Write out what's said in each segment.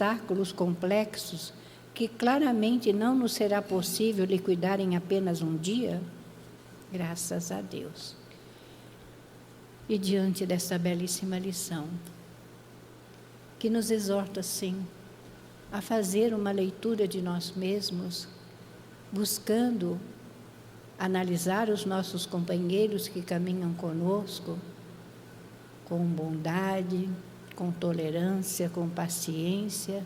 obstáculos complexos que claramente não nos será possível liquidar em apenas um dia? Graças a Deus. E diante dessa belíssima lição, que nos exorta, sim, a fazer uma leitura de nós mesmos, buscando analisar os nossos companheiros que caminham conosco, com bondade, com tolerância, com paciência,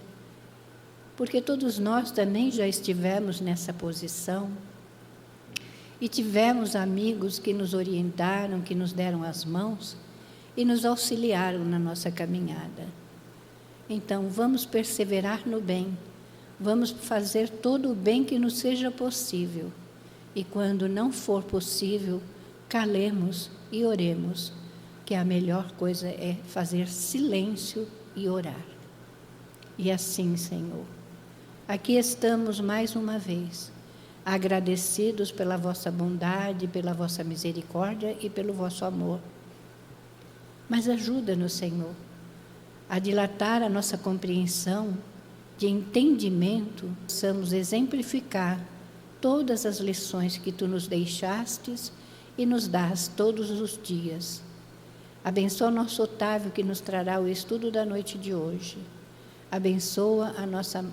porque todos nós também já estivemos nessa posição e tivemos amigos que nos orientaram, que nos deram as mãos e nos auxiliaram na nossa caminhada. Então, vamos perseverar no bem, vamos fazer todo o bem que nos seja possível. E quando não for possível, calemos e oremos, que a melhor coisa é fazer silêncio e orar. E assim, Senhor, aqui estamos mais uma vez, agradecidos pela vossa bondade, pela vossa misericórdia e pelo vosso amor. Mas ajuda-nos, Senhor, a dilatar a nossa compreensão de entendimento, possamos exemplificar todas as lições que Tu nos deixastes e nos dás todos os dias. Abençoa nosso Otávio, que nos trará o estudo da noite de hoje. Abençoa a nossa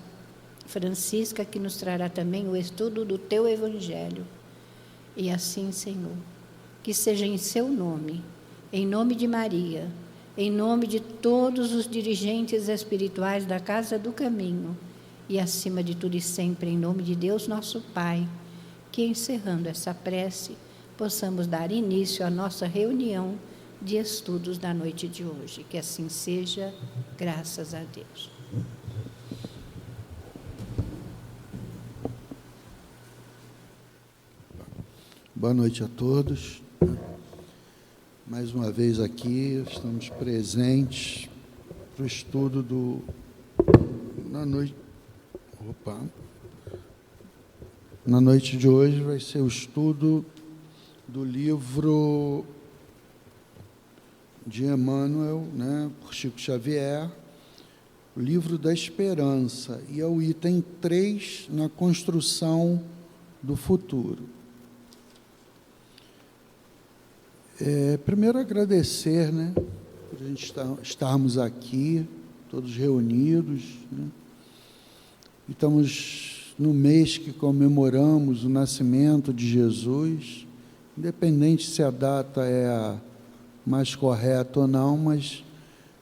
Francisca, que nos trará também o estudo do Teu Evangelho. E assim, Senhor, que seja em Seu nome, em nome de Maria, em nome de todos os dirigentes espirituais da Casa do Caminho, e acima de tudo e sempre, em nome de Deus nosso Pai, que encerrando essa prece, possamos dar início à nossa reunião de estudos da noite de hoje. Que assim seja, graças a Deus. Boa noite a todos. Mais uma vez aqui, estamos presentes para o estudo na noite de hoje vai ser o estudo do livro de Emmanuel, por Chico Xavier, o livro da esperança, e é o item 3 na construção do futuro. Primeiro agradecer, por a gente estarmos aqui, todos reunidos, e estamos no mês que comemoramos o nascimento de Jesus, independente se a data é a mais correta ou não, mas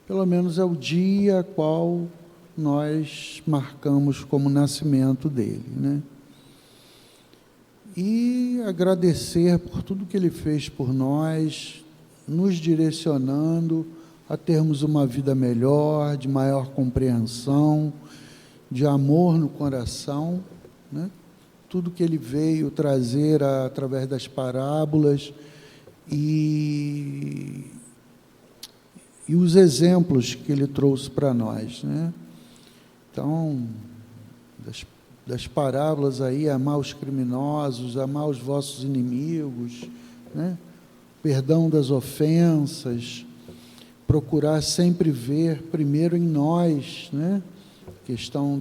pelo menos é o dia a qual nós marcamos como nascimento dele, E agradecer por tudo que ele fez por nós, nos direcionando a termos uma vida melhor, de maior compreensão, de amor no coração, Tudo que ele veio trazer através das parábolas e os exemplos que ele trouxe para nós, Então, das parábolas aí, amar os criminosos, amar os vossos inimigos, perdão das ofensas, procurar sempre ver primeiro em nós, questão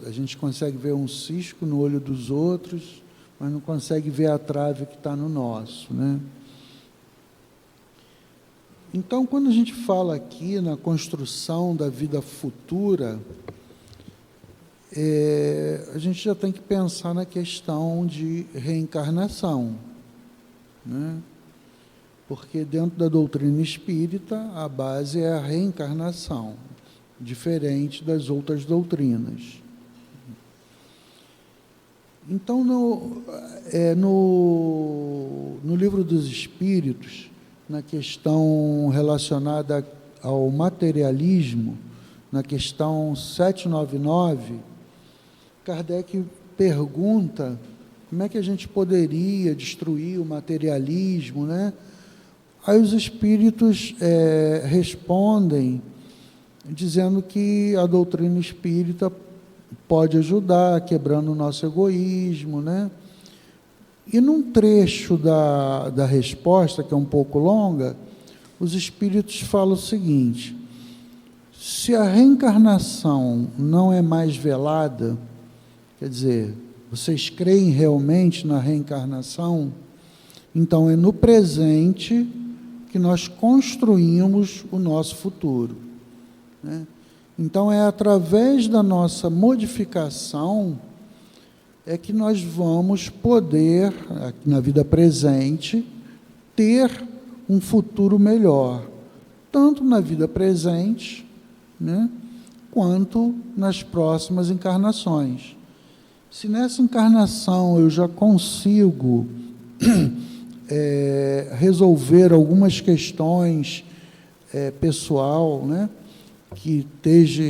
a gente consegue ver um cisco no olho dos outros, mas não consegue ver a trave que está no nosso, Então, quando a gente fala aqui na construção da vida futura, a gente já tem que pensar na questão de reencarnação, Porque dentro da doutrina espírita, a base é a reencarnação, diferente das outras doutrinas. Então, no Livro dos Espíritos, na questão relacionada ao materialismo, na questão 799, Kardec pergunta como é que a gente poderia destruir o materialismo, Aí os espíritos respondem dizendo que a doutrina espírita pode ajudar, quebrando o nosso egoísmo, E num trecho da resposta, que é um pouco longa, os espíritos falam o seguinte: Se a reencarnação não é mais velada, quer dizer, vocês creem realmente na reencarnação? Então é no presente que nós construímos o nosso futuro, né? Então é através da nossa modificação é que nós vamos poder, na vida presente, ter um futuro melhor, tanto na vida presente, né, quanto nas próximas encarnações. Se nessa encarnação eu já consigo resolver algumas questões pessoal, né, que esteja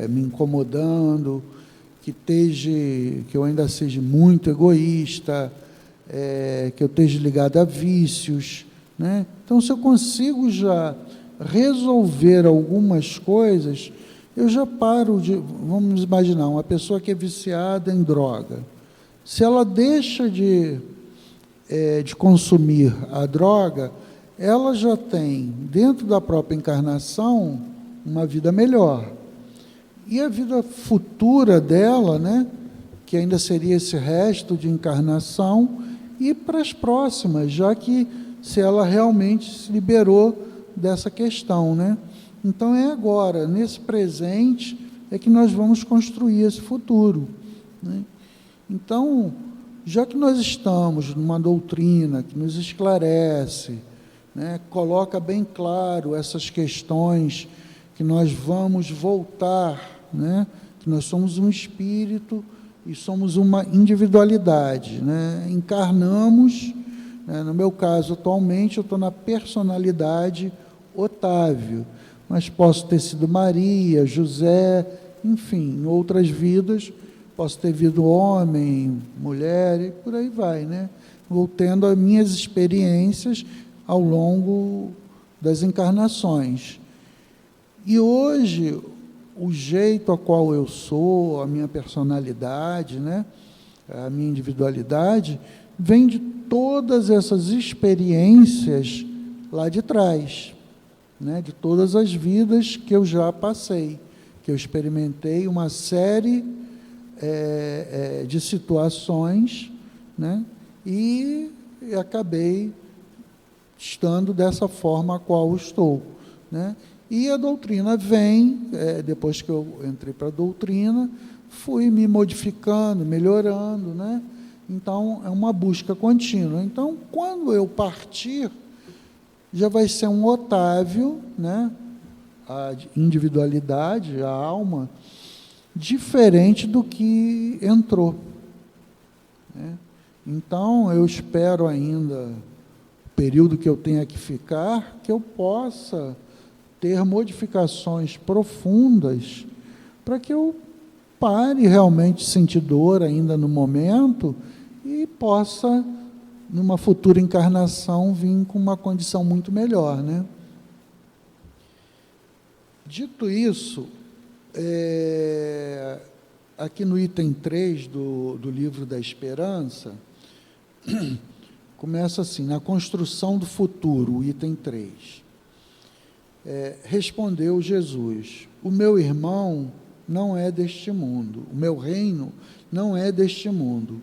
me incomodando, que eu ainda seja muito egoísta, que eu esteja ligado a vícios, né? Então, se eu consigo já resolver algumas coisas, eu já paro de... Vamos imaginar, uma pessoa que é viciada em droga. Se ela deixa de consumir a droga, ela já tem, dentro da própria encarnação, uma vida melhor. E a vida futura dela, né, que ainda seria esse resto de encarnação, e para as próximas, já que se ela realmente se liberou dessa questão, né? Então é agora, nesse presente, é que nós vamos construir esse futuro, né? Então, já que nós estamos numa doutrina que nos esclarece, né, coloca bem claro essas questões, que nós vamos voltar, né, que nós somos um espírito e somos uma individualidade, né, encarnamos, né, no meu caso, atualmente, eu estou na personalidade Otávio, mas posso ter sido Maria, José, enfim, em outras vidas, posso ter vindo homem, mulher, e por aí vai, né? Vou tendo as minhas experiências ao longo das encarnações. E hoje, o jeito a qual eu sou, a minha personalidade, né, a minha individualidade, vem de todas essas experiências lá de trás, né, de todas as vidas que eu já passei, que eu experimentei uma série de situações, né, e acabei estando dessa forma a qual estou, né? E a doutrina vem, depois que eu entrei para a doutrina, fui me modificando, melhorando, né? Então, é uma busca contínua. Então, quando eu partir, já vai ser um Otávio, né? A individualidade, a alma, diferente do que entrou, né? Então, eu espero ainda, o período que eu tenha que ficar, que eu possa ter modificações profundas para que eu pare realmente de sentir dor ainda no momento e possa, numa futura encarnação, vir com uma condição muito melhor, né? Dito isso, aqui no item 3 do Livro da Esperança, começa assim, na construção do futuro, o item 3. Respondeu Jesus: o meu irmão não é deste mundo, o meu reino não é deste mundo.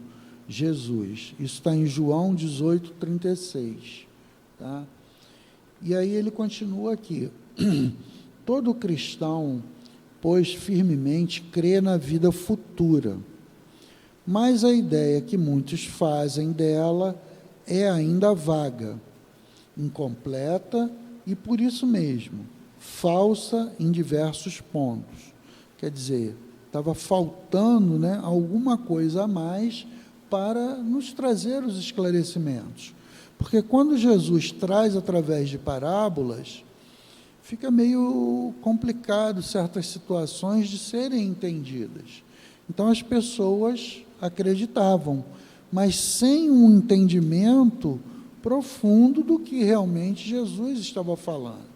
Jesus, isso está em João 18:36, tá? E aí ele continua aqui: todo cristão, pois firmemente crê na vida futura, mas a ideia que muitos fazem dela é ainda vaga, incompleta e, por isso mesmo, falsa em diversos pontos. Quer dizer, estava faltando, né, alguma coisa a mais para nos trazer os esclarecimentos. Porque quando Jesus traz através de parábolas, fica meio complicado certas situações de serem entendidas. Então as pessoas acreditavam, mas sem um entendimento profundo do que realmente Jesus estava falando,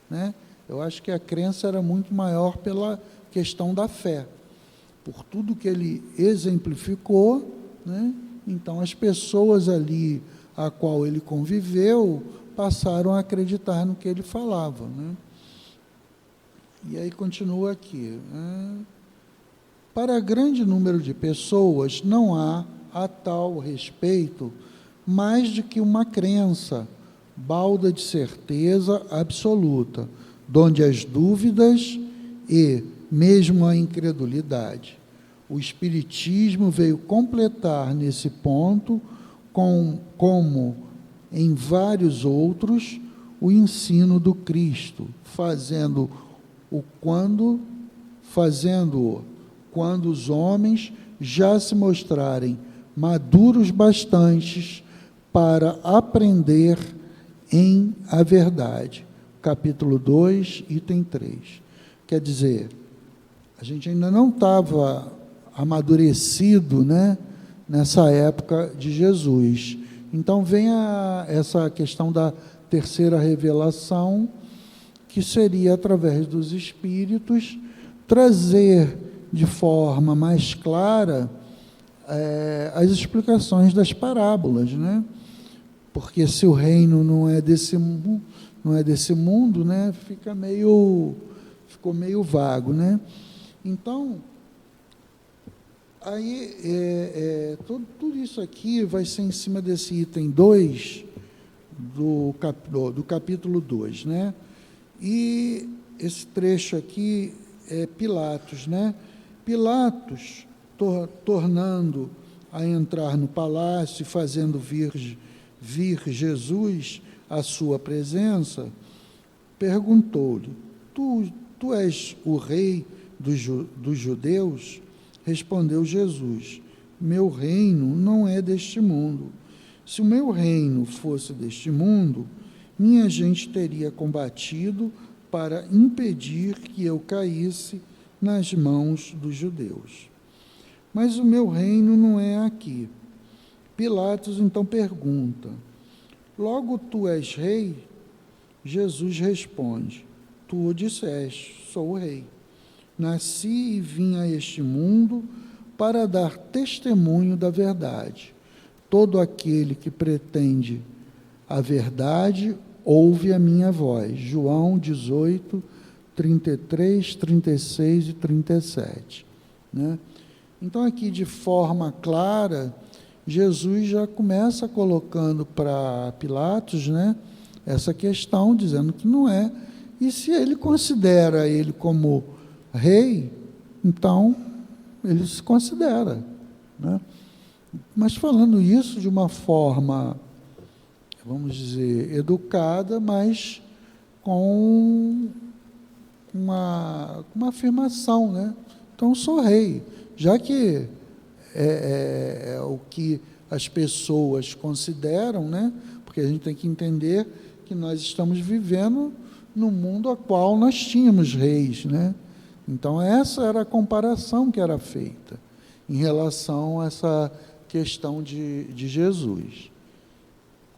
né? Eu acho que a crença era muito maior pela questão da fé, por tudo que ele exemplificou, né? Então as pessoas ali a qual ele conviveu passaram a acreditar no que ele falava, né? E aí continua aqui. Para grande número de pessoas, não há, a tal respeito, mais do que uma crença, balda de certeza absoluta, donde as dúvidas e mesmo a incredulidade. O Espiritismo veio completar nesse ponto, como em vários outros, o ensino do Cristo, fazendo-o quando os homens já se mostrarem maduros bastantes para aprender em a verdade. Capítulo 2, item 3. Quer dizer, a gente ainda não estava amadurecido, né, nessa época de Jesus. Então vem essa questão da terceira revelação, que seria através dos Espíritos, trazer de forma mais clara as explicações das parábolas, né? Porque se o reino não é desse mundo, né, ficou meio vago, né? Então, aí tudo isso aqui vai ser em cima desse item 2 do capítulo 2, né? E esse trecho aqui é Pilatos, né? Pilatos, tornando a entrar no palácio e fazendo vir Jesus à sua presença, perguntou-lhe: tu és o rei dos judeus? Respondeu Jesus: meu reino não é deste mundo. Se o meu reino fosse deste mundo, minha gente teria combatido para impedir que eu caísse nas mãos dos judeus. Mas o meu reino não é aqui. Pilatos então pergunta: logo tu és rei? Jesus responde: tu o disseste, sou o rei. Nasci e vim a este mundo para dar testemunho da verdade. Todo aquele que pretende a verdade ouve a minha voz. João 18, 33, 36 e 37. Né? Então, aqui, de forma clara, Jesus já começa colocando para Pilatos, né, essa questão, dizendo que não é. E se ele considera ele como rei, então ele se considera, né? Mas falando isso de uma forma, vamos dizer, educada, mas com uma afirmação, né? Então, sou rei, já que é o que as pessoas consideram, né? Porque a gente tem que entender que nós estamos vivendo no mundo a qual nós tínhamos reis, né? Então, essa era a comparação que era feita em relação a essa questão de Jesus.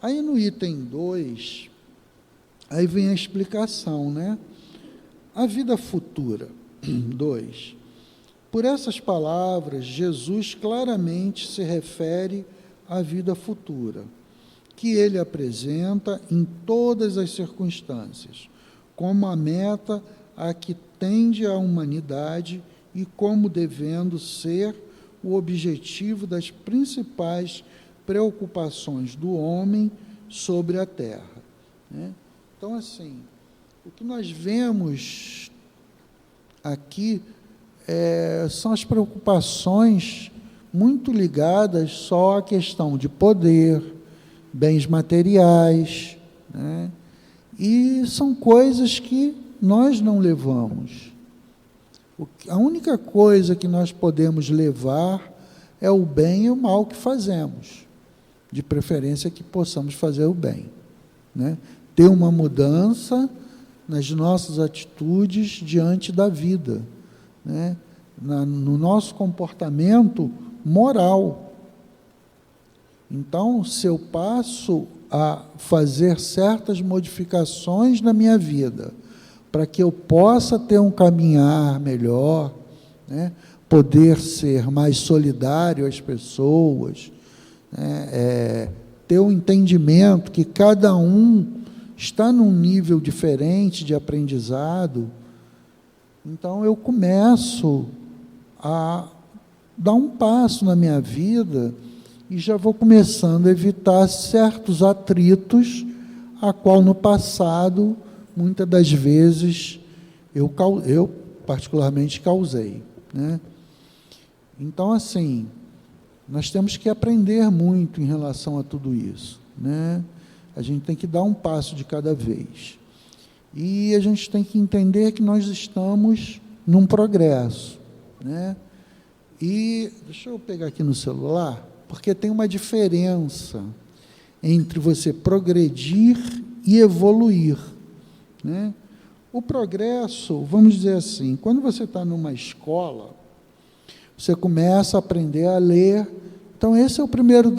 Aí, no item 2, aí vem a explicação, né? A vida futura. 2. Por essas palavras, Jesus claramente se refere à vida futura, que ele apresenta em todas as circunstâncias, como a meta a que tende a humanidade e como devendo ser o objetivo das principais preocupações do homem sobre a terra, né? Então, assim, o que nós vemos aqui são as preocupações muito ligadas só à questão de poder, bens materiais, né? E são coisas que nós não levamos. A única coisa que nós podemos levar é o bem e o mal que fazemos, de preferência que possamos fazer o bem, né? Ter uma mudança nas nossas atitudes diante da vida, né? No nosso comportamento moral. Então, se eu passo a fazer certas modificações na minha vida, para que eu possa ter um caminhar melhor, né? Poder ser mais solidário às pessoas, né? Ter um entendimento que cada um está num nível diferente de aprendizado, Então, eu começo a dar um passo na minha vida e já vou começando a evitar certos atritos, a qual no passado, muitas das vezes, eu particularmente causei, né? Então, assim, nós temos que aprender muito em relação a tudo isso, né? A gente tem que dar um passo de cada vez. E a gente tem que entender que nós estamos num progresso, né? E, deixa eu pegar aqui no celular, porque tem uma diferença entre você progredir e evoluir, né? O progresso, vamos dizer assim, quando você está numa escola, você começa a aprender a ler, então esse é o primeiro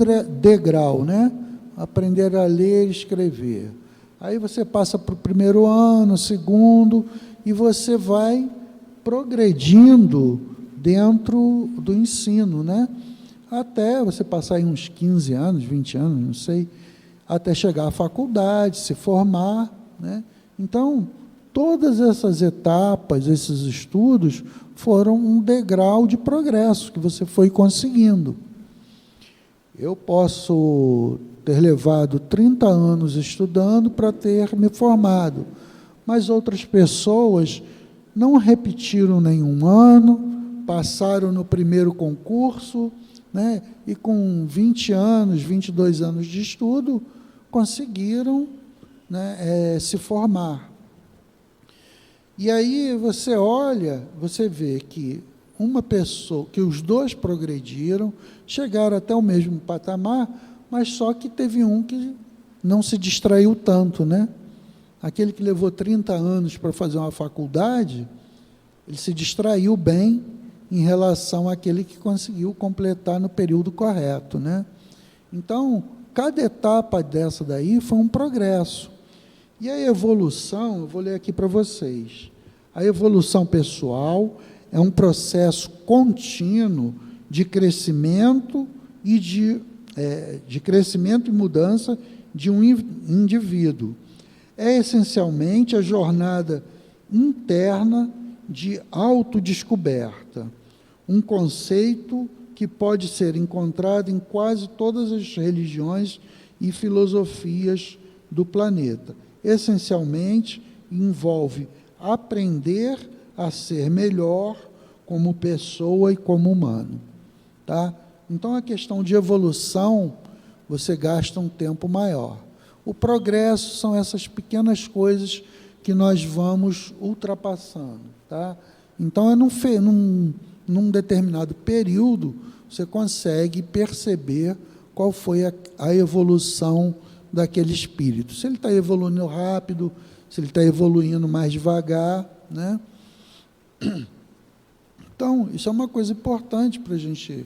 degrau, né? Aprender a ler e escrever. Aí você passa para o primeiro ano, segundo, e você vai progredindo dentro do ensino, né? Até você passar aí uns 15 anos, 20 anos, não sei, até chegar à faculdade, se formar, né? Então, todas essas etapas, esses estudos, foram um degrau de progresso que você foi conseguindo. Eu posso ter levado 30 anos estudando para ter me formado, mas outras pessoas não repetiram nenhum ano, passaram no primeiro concurso, né, e com 20 anos, 22 anos de estudo, conseguiram, né, se formar. E aí você olha, você vê que uma pessoa, que os dois progrediram, chegaram até o mesmo patamar, mas só que teve um que não se distraiu tanto, né? Aquele que levou 30 anos para fazer uma faculdade, ele se distraiu bem em relação àquele que conseguiu completar no período correto, né? Então, cada etapa dessa daí foi um progresso. E a evolução, eu vou ler aqui para vocês. A evolução pessoal é um processo contínuo de crescimento e de crescimento e mudança de um indivíduo. É essencialmente a jornada interna de autodescoberta, um conceito que pode ser encontrado em quase todas as religiões e filosofias do planeta. Essencialmente, envolve aprender a ser melhor como pessoa e como humano, tá? Então, a questão de evolução, você gasta um tempo maior. O progresso são essas pequenas coisas que nós vamos ultrapassando, tá? Então, num determinado período, você consegue perceber qual foi a evolução daquele espírito. Se ele está evoluindo rápido, se ele está evoluindo mais devagar, né? Então, isso é uma coisa importante para a gente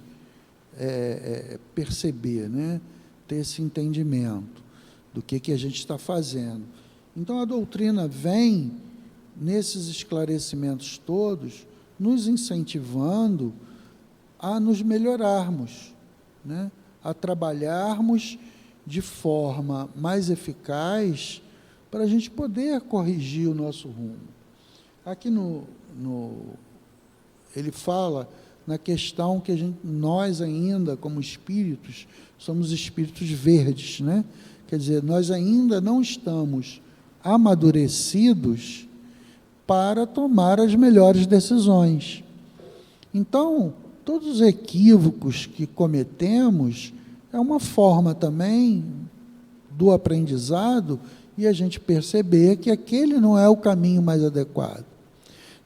perceber, né? Ter esse entendimento do que a gente está fazendo. Então, a doutrina vem, nesses esclarecimentos todos, nos incentivando a nos melhorarmos, né? A trabalharmos de forma mais eficaz para a gente poder corrigir o nosso rumo. Aqui ele fala na questão que nós ainda, como espíritos, somos espíritos verdes, né? Quer dizer, nós ainda não estamos amadurecidos para tomar as melhores decisões. Então, todos os equívocos que cometemos é uma forma também do aprendizado e a gente perceber que aquele não é o caminho mais adequado.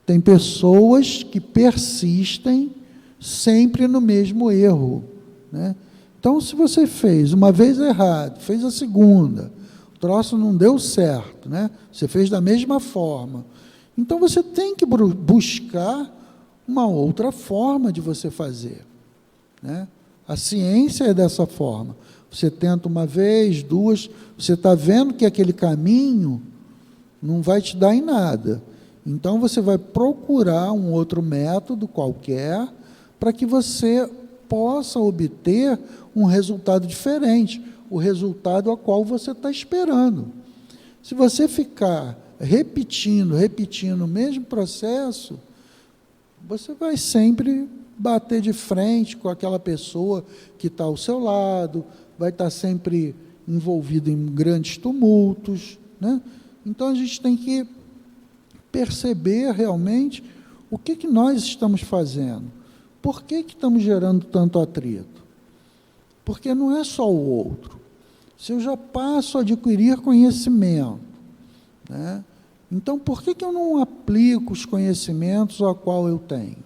Tem pessoas que persistem sempre no mesmo erro, né? Então, se você fez uma vez errado, fez a segunda, o troço não deu certo, né? Você fez da mesma forma. Então, você tem que buscar uma outra forma de você fazer, né? A ciência é dessa forma. Você tenta uma vez, duas, você está vendo que aquele caminho não vai te dar em nada. Então, você vai procurar um outro método qualquer para que você possa obter um resultado diferente, o resultado ao qual você está esperando. Se você ficar repetindo o mesmo processo, você vai sempre bater de frente com aquela pessoa que está ao seu lado, vai estar sempre envolvido em grandes tumultos, né? Então, a gente tem que perceber realmente o que nós estamos fazendo. Por que estamos gerando tanto atrito? Porque não é só o outro. Se eu já passo a adquirir conhecimento, né? Então, por que eu não aplico os conhecimentos a qual eu tenho?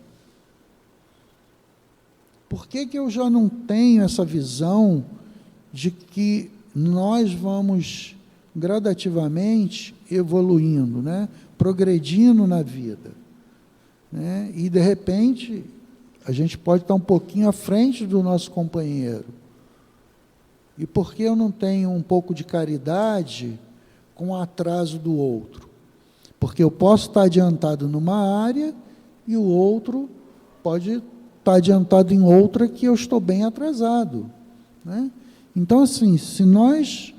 Por que eu já não tenho essa visão de que nós vamos gradativamente evoluindo, né? Progredindo na vida, né? E, de repente, a gente pode estar um pouquinho à frente do nosso companheiro. E por que eu não tenho um pouco de caridade com o atraso do outro? Porque eu posso estar adiantado numa área e o outro pode estar adiantado em outra que eu estou bem atrasado, né? Então, assim, se nós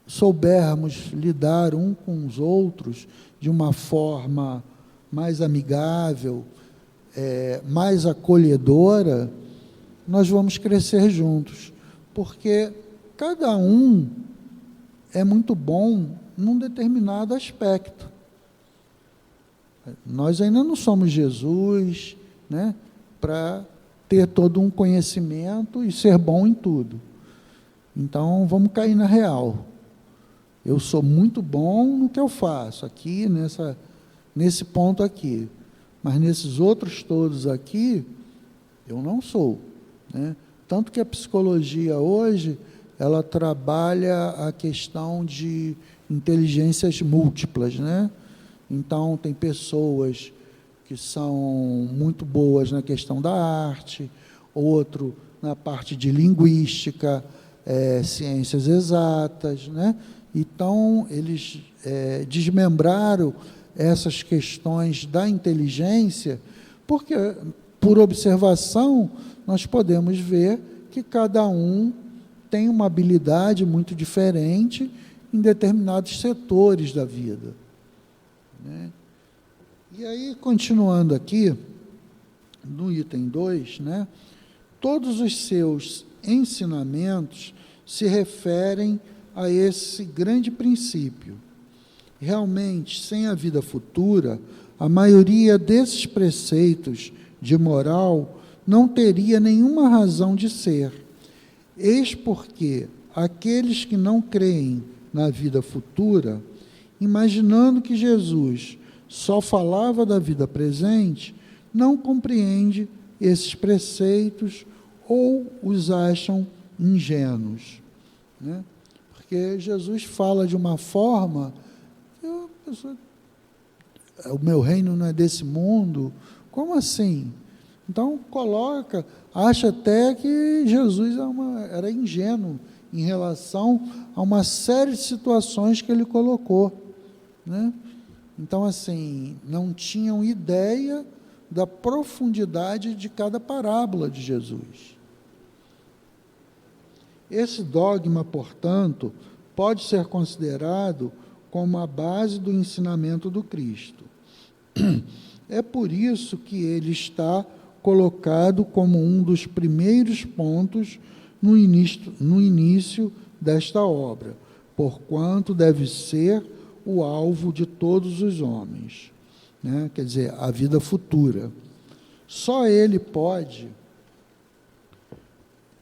soubermos lidar um com os outros de uma forma mais amigável, mais acolhedora, nós vamos crescer juntos, porque cada um é muito bom num determinado aspecto. Nós ainda não somos Jesus, né, para ter todo um conhecimento e ser bom em tudo. Então, vamos cair na real. Eu sou muito bom no que eu faço, aqui, nesse ponto aqui. Mas nesses outros todos aqui, eu não sou, né? Tanto que a psicologia hoje, ela trabalha a questão de inteligências múltiplas, né? Então, tem pessoas que são muito boas na questão da arte, outro na parte de linguística, ciências exatas, né? Então, eles desmembraram essas questões da inteligência, porque, por observação, nós podemos ver que cada um tem uma habilidade muito diferente em determinados setores da vida, né? E aí, continuando aqui, no item 2, né, todos os seus ensinamentos se referem a esse grande princípio. Realmente, sem a vida futura, a maioria desses preceitos de moral não teria nenhuma razão de ser. Eis porque aqueles que não creem na vida futura, imaginando que Jesus só falava da vida presente, não compreende esses preceitos ou os acham ingênuos, né? Porque Jesus fala de uma forma que a pessoa, o meu reino não é desse mundo. Como assim? Então, acha até que Jesus era ingênuo em relação a uma série de situações que ele colocou, né? Então, assim, não tinham ideia da profundidade de cada parábola de Jesus. Esse dogma, portanto, pode ser considerado como a base do ensinamento do Cristo. É por isso que ele está colocado como um dos primeiros pontos no início desta obra, porquanto deve ser o alvo de todos os homens, né? Quer dizer, a vida futura. Só ele pode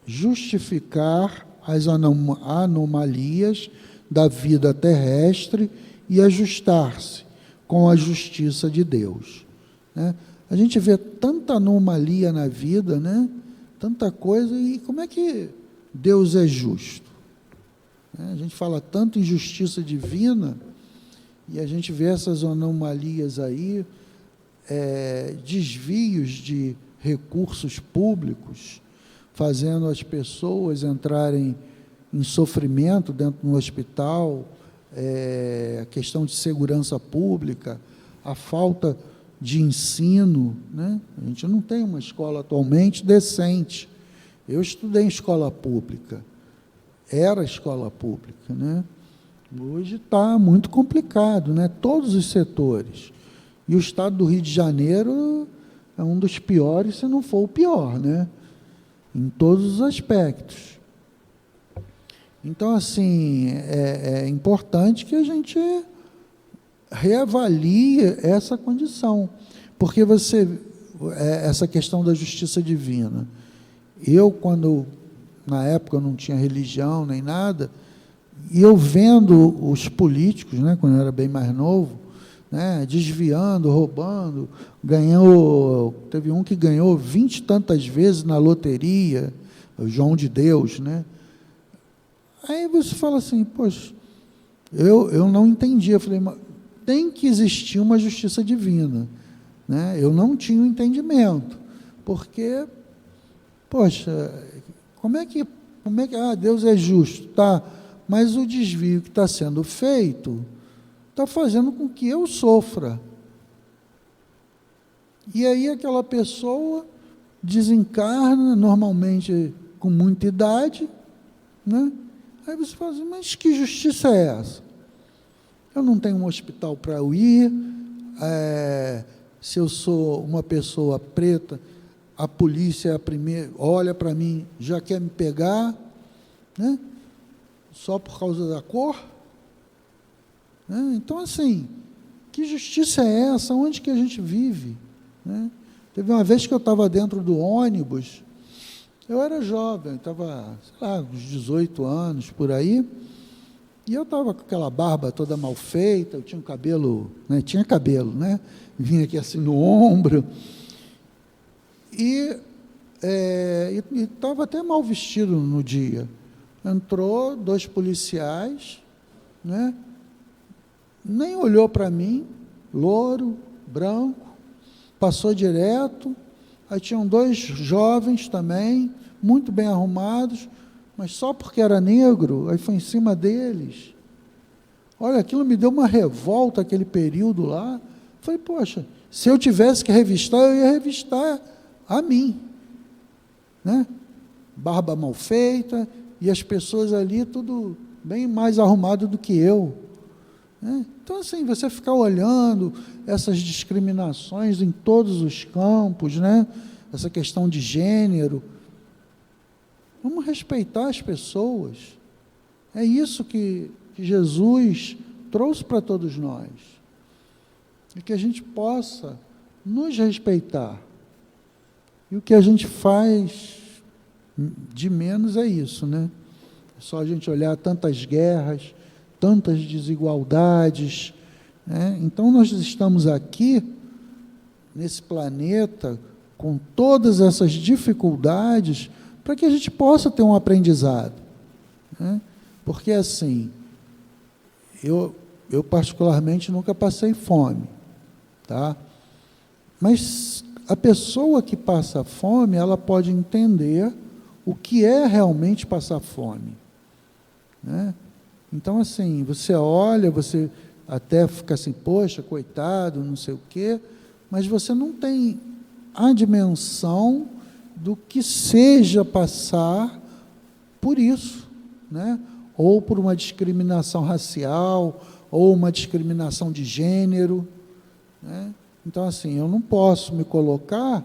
justificar as anomalias da vida terrestre e ajustar-se com a justiça de Deus, né? A gente vê tanta anomalia na vida, né? Tanta coisa, e como é que Deus é justo? A gente fala tanto em justiça divina, e a gente vê essas anomalias aí, desvios de recursos públicos, fazendo as pessoas entrarem em sofrimento dentro do hospital, a questão de segurança pública, a falta de ensino, né? A gente não tem uma escola atualmente decente. Eu estudei em escola pública, era escola pública, né? Hoje está muito complicado, né? Todos os setores. E o estado do Rio de Janeiro é um dos piores, se não for o pior, né? Em todos os aspectos. Então, assim, é importante que a gente reavalie essa condição, porque essa questão da justiça divina. Na época eu não tinha religião nem nada, e eu vendo os políticos, né, quando eu era bem mais novo, né, desviando, roubando, teve um que ganhou 20 e tantas vezes na loteria, o João de Deus, né? Aí você fala assim, poxa, eu não entendi, eu falei, mas tem que existir uma justiça divina, né? Eu não tinha o entendimento, porque, poxa, como é que Deus é justo, tá? Mas o desvio que está sendo feito está fazendo com que eu sofra. E aí aquela pessoa desencarna, normalmente com muita idade, né? Aí você fala assim, mas que justiça é essa? Eu não tenho um hospital para eu ir, se eu sou uma pessoa preta, a polícia é a primeira, olha para mim, já quer me pegar, né? Só por causa da cor? Né? Então, assim, que justiça é essa? Onde que a gente vive? Né? Teve uma vez que eu estava dentro do ônibus, eu era jovem, estava, sei lá, uns 18 anos, por aí, e eu estava com aquela barba toda mal feita, eu tinha um cabelo, né? Tinha cabelo, né? Vinha aqui assim no ombro, e estava até mal vestido no dia. Entrou 2 policiais, né? Nem olhou para mim, louro, branco, passou direto. Aí tinham 2 jovens também, muito bem arrumados, mas só porque era negro, aí foi em cima deles. Olha, aquilo me deu uma revolta, aquele período lá. Falei, poxa, se eu tivesse que revistar, eu ia revistar a mim, né? Barba mal feita, e as pessoas ali tudo bem mais arrumado do que eu, né? Então, assim, você ficar olhando essas discriminações em todos os campos, né? Essa questão de gênero, vamos respeitar as pessoas. É isso que Jesus trouxe para todos nós, e que a gente possa nos respeitar. E o que a gente faz de menos é isso, né? É só a gente olhar tantas guerras, tantas desigualdades, né? Então, nós estamos aqui, nesse planeta, com todas essas dificuldades, para que a gente possa ter um aprendizado, né? Porque, assim, eu particularmente nunca passei fome, tá? Mas a pessoa que passa fome, ela pode entender o que é realmente passar fome, né? Então, assim, você olha, você até fica assim, poxa, coitado, não sei o quê, mas você não tem a dimensão do que seja passar por isso, né? Ou por uma discriminação racial, ou uma discriminação de gênero, né? Então, assim, eu não posso me colocar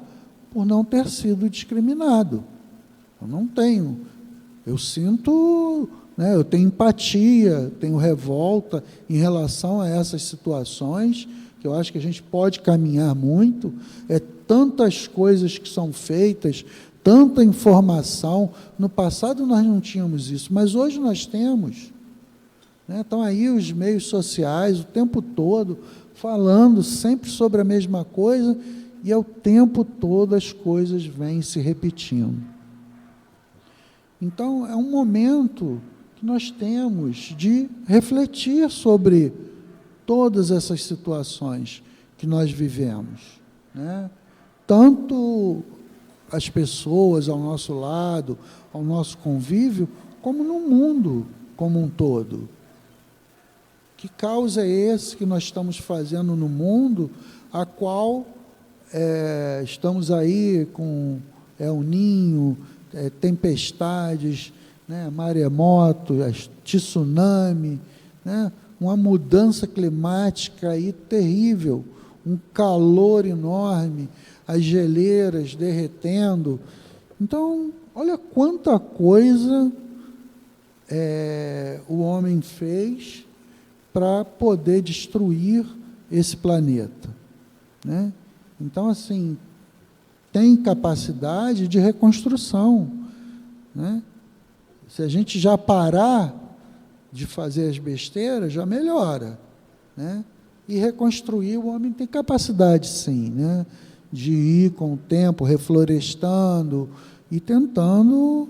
por não ter sido discriminado. Eu não tenho. Eu sinto, né, eu tenho empatia, tenho revolta em relação a essas situações, que eu acho que a gente pode caminhar muito. Tantas coisas que são feitas, tanta informação. No passado nós não tínhamos isso, mas hoje nós temos, né? Estão aí os meios sociais o tempo todo, falando sempre sobre a mesma coisa, e ao tempo todo as coisas vêm se repetindo. Então, é um momento que nós temos de refletir sobre todas essas situações que nós vivemos, né? Tanto as pessoas ao nosso lado, ao nosso convívio, como no mundo como um todo. Que causa é esse que nós estamos fazendo no mundo, a qual estamos aí com El Ninho, tempestades, né, maremoto, tsunami, né? Uma mudança climática aí terrível, um calor enorme, as geleiras derretendo. Então, olha quanta coisa o homem fez para poder destruir esse planeta, né? Então, assim, tem capacidade de reconstrução, né? Se a gente já parar de fazer as besteiras, já melhora, né? E reconstruir, o homem tem capacidade, sim, né? De ir com o tempo reflorestando e tentando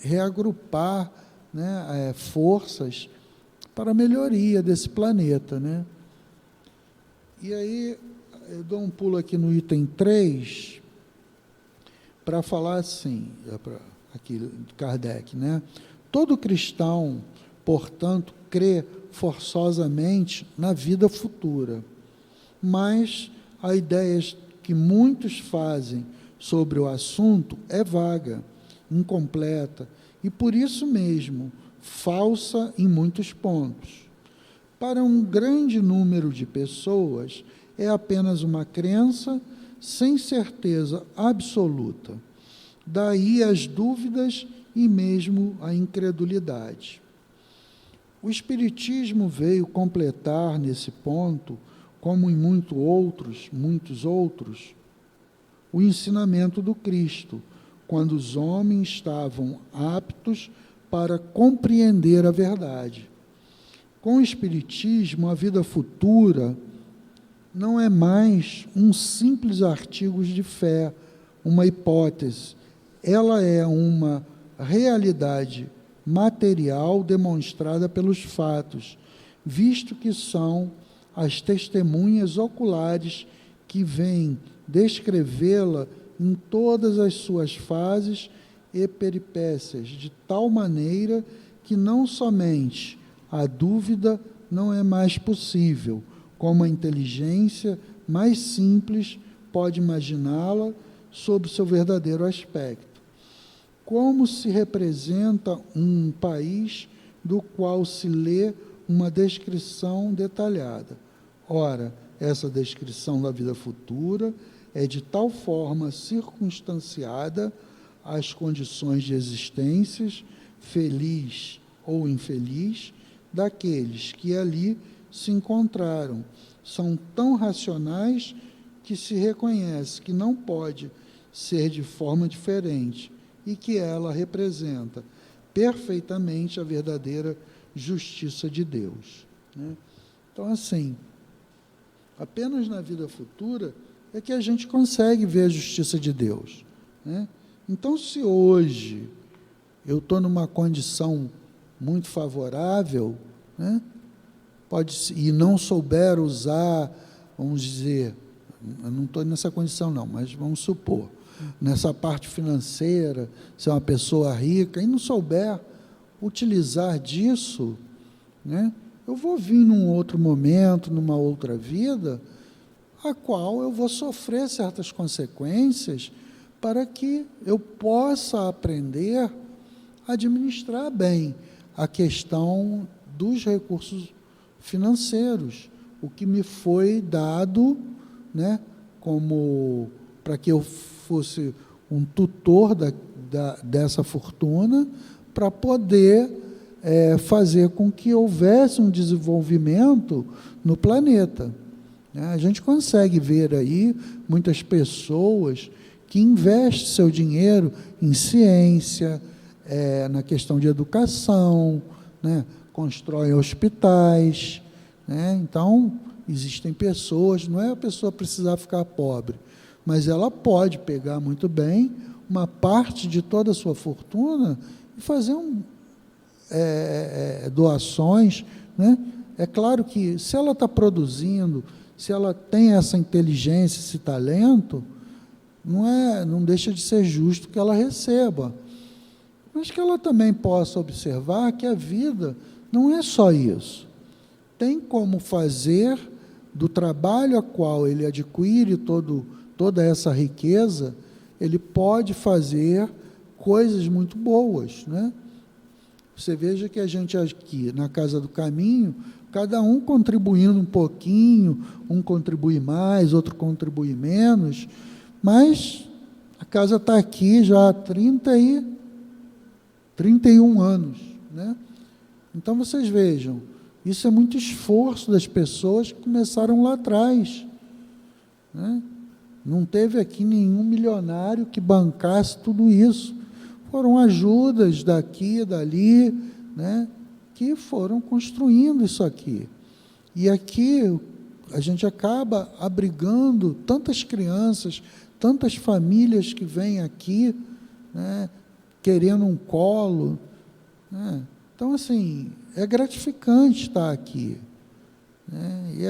reagrupar, né, forças para a melhoria desse planeta, né? E aí, eu dou um pulo aqui no item 3, para falar assim, aqui, Kardec, né? Todo cristão, portanto, crê forçosamente na vida futura, mas a ideia que muitos fazem sobre o assunto é vaga, incompleta e, por isso mesmo, falsa em muitos pontos. Para um grande número de pessoas, é apenas uma crença sem certeza absoluta. Daí as dúvidas e mesmo a incredulidade. O Espiritismo veio completar nesse ponto, como em muitos outros, o ensinamento do Cristo, quando os homens estavam aptos para compreender a verdade. Com o Espiritismo, a vida futura não é mais um simples artigo de fé, uma hipótese. Ela é uma realidade material demonstrada pelos fatos, visto que são as testemunhas oculares que vêm descrevê-la em todas as suas fases e peripécias, de tal maneira que não somente a dúvida não é mais possível, como a inteligência mais simples pode imaginá-la sob seu verdadeiro aspecto. Como se representa um país do qual se lê uma descrição detalhada? Ora, essa descrição da vida futura é de tal forma circunstanciada às condições de existências, feliz ou infeliz, daqueles que ali se encontraram. São tão racionais que se reconhece que não pode ser de forma diferente e que ela representa perfeitamente a verdadeira justiça de Deus, né? Então, assim, apenas na vida futura é que a gente consegue ver a justiça de Deus, né? Então, se hoje eu estou numa condição muito favorável, né, e não souber usar, vamos dizer, eu não estou nessa condição não, mas vamos supor, nessa parte financeira, ser uma pessoa rica, e não souber utilizar disso, né, eu vou vir num outro momento, numa outra vida, a qual eu vou sofrer certas consequências para que eu possa aprender a administrar bem a questão dos recursos financeiros, o que me foi dado, né, como para que eu fosse um tutor dessa fortuna, para poder fazer com que houvesse um desenvolvimento no planeta. A gente consegue ver aí muitas pessoas que investem seu dinheiro em ciência, na questão de educação, né, constroem hospitais, né? Então, existem pessoas, não é a pessoa precisar ficar pobre, mas ela pode pegar muito bem uma parte de toda a sua fortuna e fazer doações, né? É claro que se ela está produzindo, se ela tem essa inteligência, esse talento, não deixa de ser justo que ela receba, mas que ela também possa observar que a vida não é só isso. Tem como fazer do trabalho a qual ele adquire toda essa riqueza, ele pode fazer coisas muito boas, né? Você veja que a gente aqui, na Casa do Caminho, cada um contribuindo um pouquinho, um contribui mais, outro contribui menos, mas a casa está aqui já há 31 anos, né? Então, vocês vejam, isso é muito esforço das pessoas que começaram lá atrás, né? Não teve aqui nenhum milionário que bancasse tudo isso. Foram ajudas daqui e dali, né, que foram construindo isso aqui. E aqui a gente acaba abrigando tantas crianças, tantas famílias que vêm aqui, né, querendo um colo, né? Então, assim, é gratificante estar aqui, né? E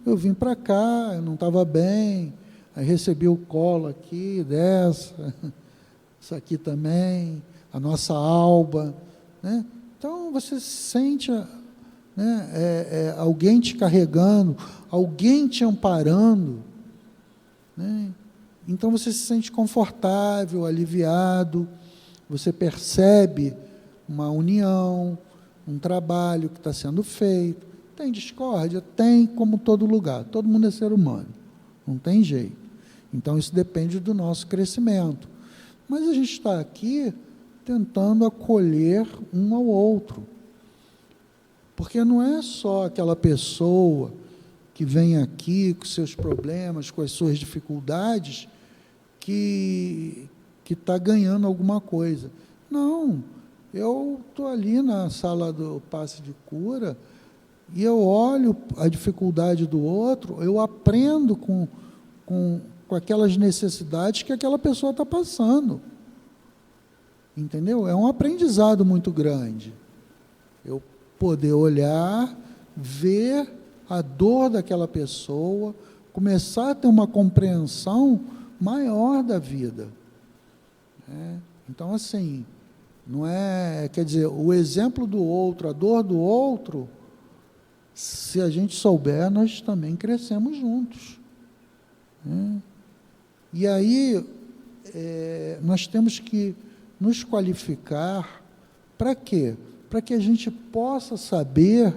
eu vim para cá, eu não estava bem, aí recebi o colo aqui, isso aqui também, a nossa Alba, né? Então, você se sente, né, alguém te carregando, alguém te amparando, né? Então, você se sente confortável, aliviado, você percebe uma união, um trabalho que está sendo feito. Tem discórdia? Tem, como todo lugar, todo mundo é ser humano, não tem jeito. Então, isso depende do nosso crescimento. Mas a gente está aqui tentando acolher um ao outro. Porque não é só aquela pessoa que vem aqui com seus problemas, com as suas dificuldades, que está ganhando alguma coisa. Não, eu estou ali na sala do passe de cura e eu olho a dificuldade do outro, eu aprendo com aquelas necessidades que aquela pessoa está passando. Entendeu? É um aprendizado muito grande. Eu poder olhar, ver a dor daquela pessoa, começar a ter uma compreensão maior da vida. Então, assim, não é, quer dizer, o exemplo do outro, a dor do outro, se a gente souber, nós também crescemos juntos. E aí, nós temos que nos qualificar para quê? Para que a gente possa saber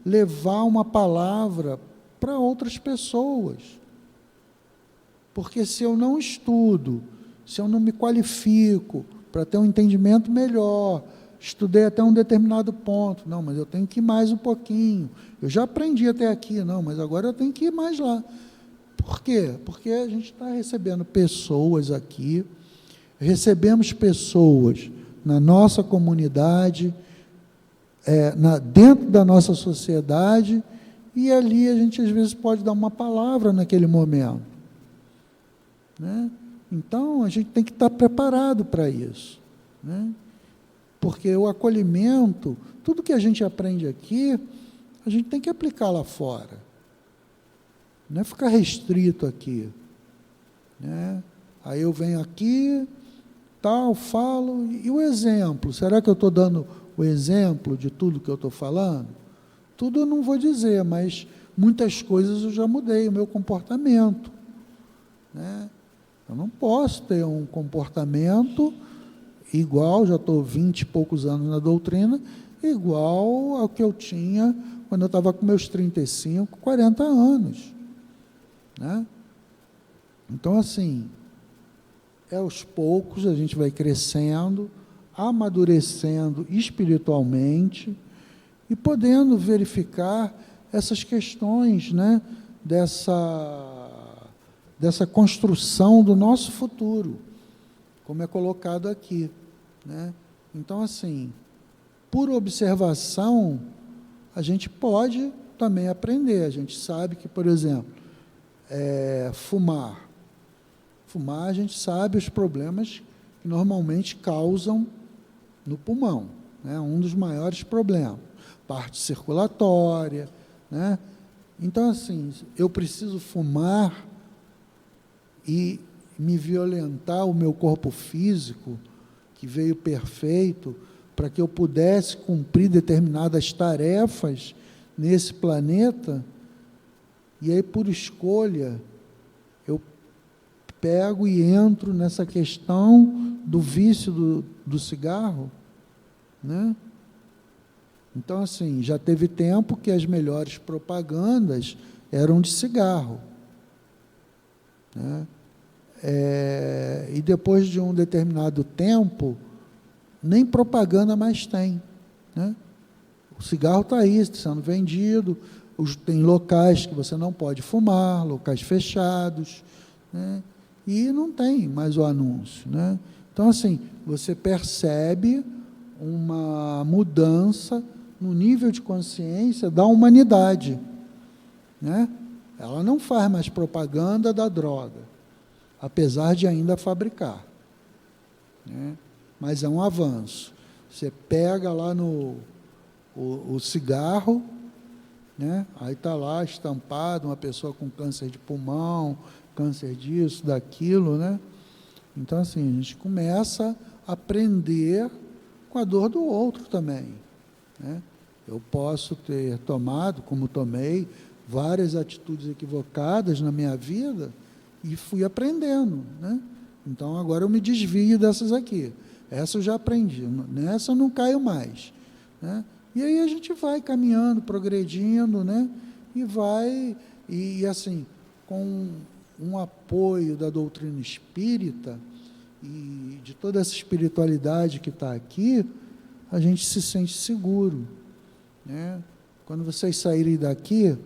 levar uma palavra para outras pessoas. Porque se eu não estudo, se eu não me qualifico para ter um entendimento melhor, estudei até um determinado ponto, não, mas eu tenho que ir mais um pouquinho, eu já aprendi até aqui, não, mas agora eu tenho que ir mais lá. Por quê? Porque a gente está recebendo pessoas aqui, recebemos pessoas na nossa comunidade, dentro da nossa sociedade, e ali a gente às vezes pode dar uma palavra naquele momento, né? Então, a gente tem que estar preparado para isso, né? Porque o acolhimento, tudo que a gente aprende aqui, a gente tem que aplicar lá fora. Não é ficar restrito aqui, né? Aí eu venho aqui, tal, falo, e o exemplo? Será que eu estou dando o exemplo de tudo que eu estou falando? Tudo eu não vou dizer, mas muitas coisas eu já mudei, o meu comportamento, né? Eu não posso ter um comportamento igual, já estou 20 e poucos anos na doutrina, igual ao que eu tinha quando eu estava com meus 35, 40 anos. Né? Então, assim, aos poucos a gente vai crescendo, amadurecendo espiritualmente e podendo verificar essas questões, né, dessa construção do nosso futuro, como é colocado aqui, né? Então, assim, por observação, a gente pode também aprender. A gente sabe que, por exemplo, fumar, a gente sabe os problemas que normalmente causam no pulmão, né? Um dos maiores problemas, parte circulatória, né? Então, assim, eu preciso fumar e me violentar o meu corpo físico, que veio perfeito, para que eu pudesse cumprir determinadas tarefas nesse planeta, e aí, por escolha, eu pego e entro nessa questão do vício do cigarro, né? Então, assim, já teve tempo que as melhores propagandas eram de cigarro, né? E depois de um determinado tempo, nem propaganda mais tem, né? O cigarro está aí, sendo vendido, tem locais que você não pode fumar, locais fechados, né? E não tem mais o anúncio, né? Então, assim, você percebe uma mudança no nível de consciência da humanidade, né? Ela não faz mais propaganda da droga, apesar de ainda fabricar, né? Mas é um avanço. Você pega lá o cigarro, né? Aí está lá estampado uma pessoa com câncer de pulmão, câncer disso, daquilo, né? Então, assim, a gente começa a aprender com a dor do outro também, né? Eu posso ter tomado, como tomei, várias atitudes equivocadas na minha vida e fui aprendendo, né? Então, agora eu me desvio dessas aqui. Essa eu já aprendi, nessa eu não caio mais, né? E aí a gente vai caminhando, progredindo, né? E assim, com um apoio da doutrina espírita e de toda essa espiritualidade que está aqui, a gente se sente seguro, né? Quando vocês saírem daqui,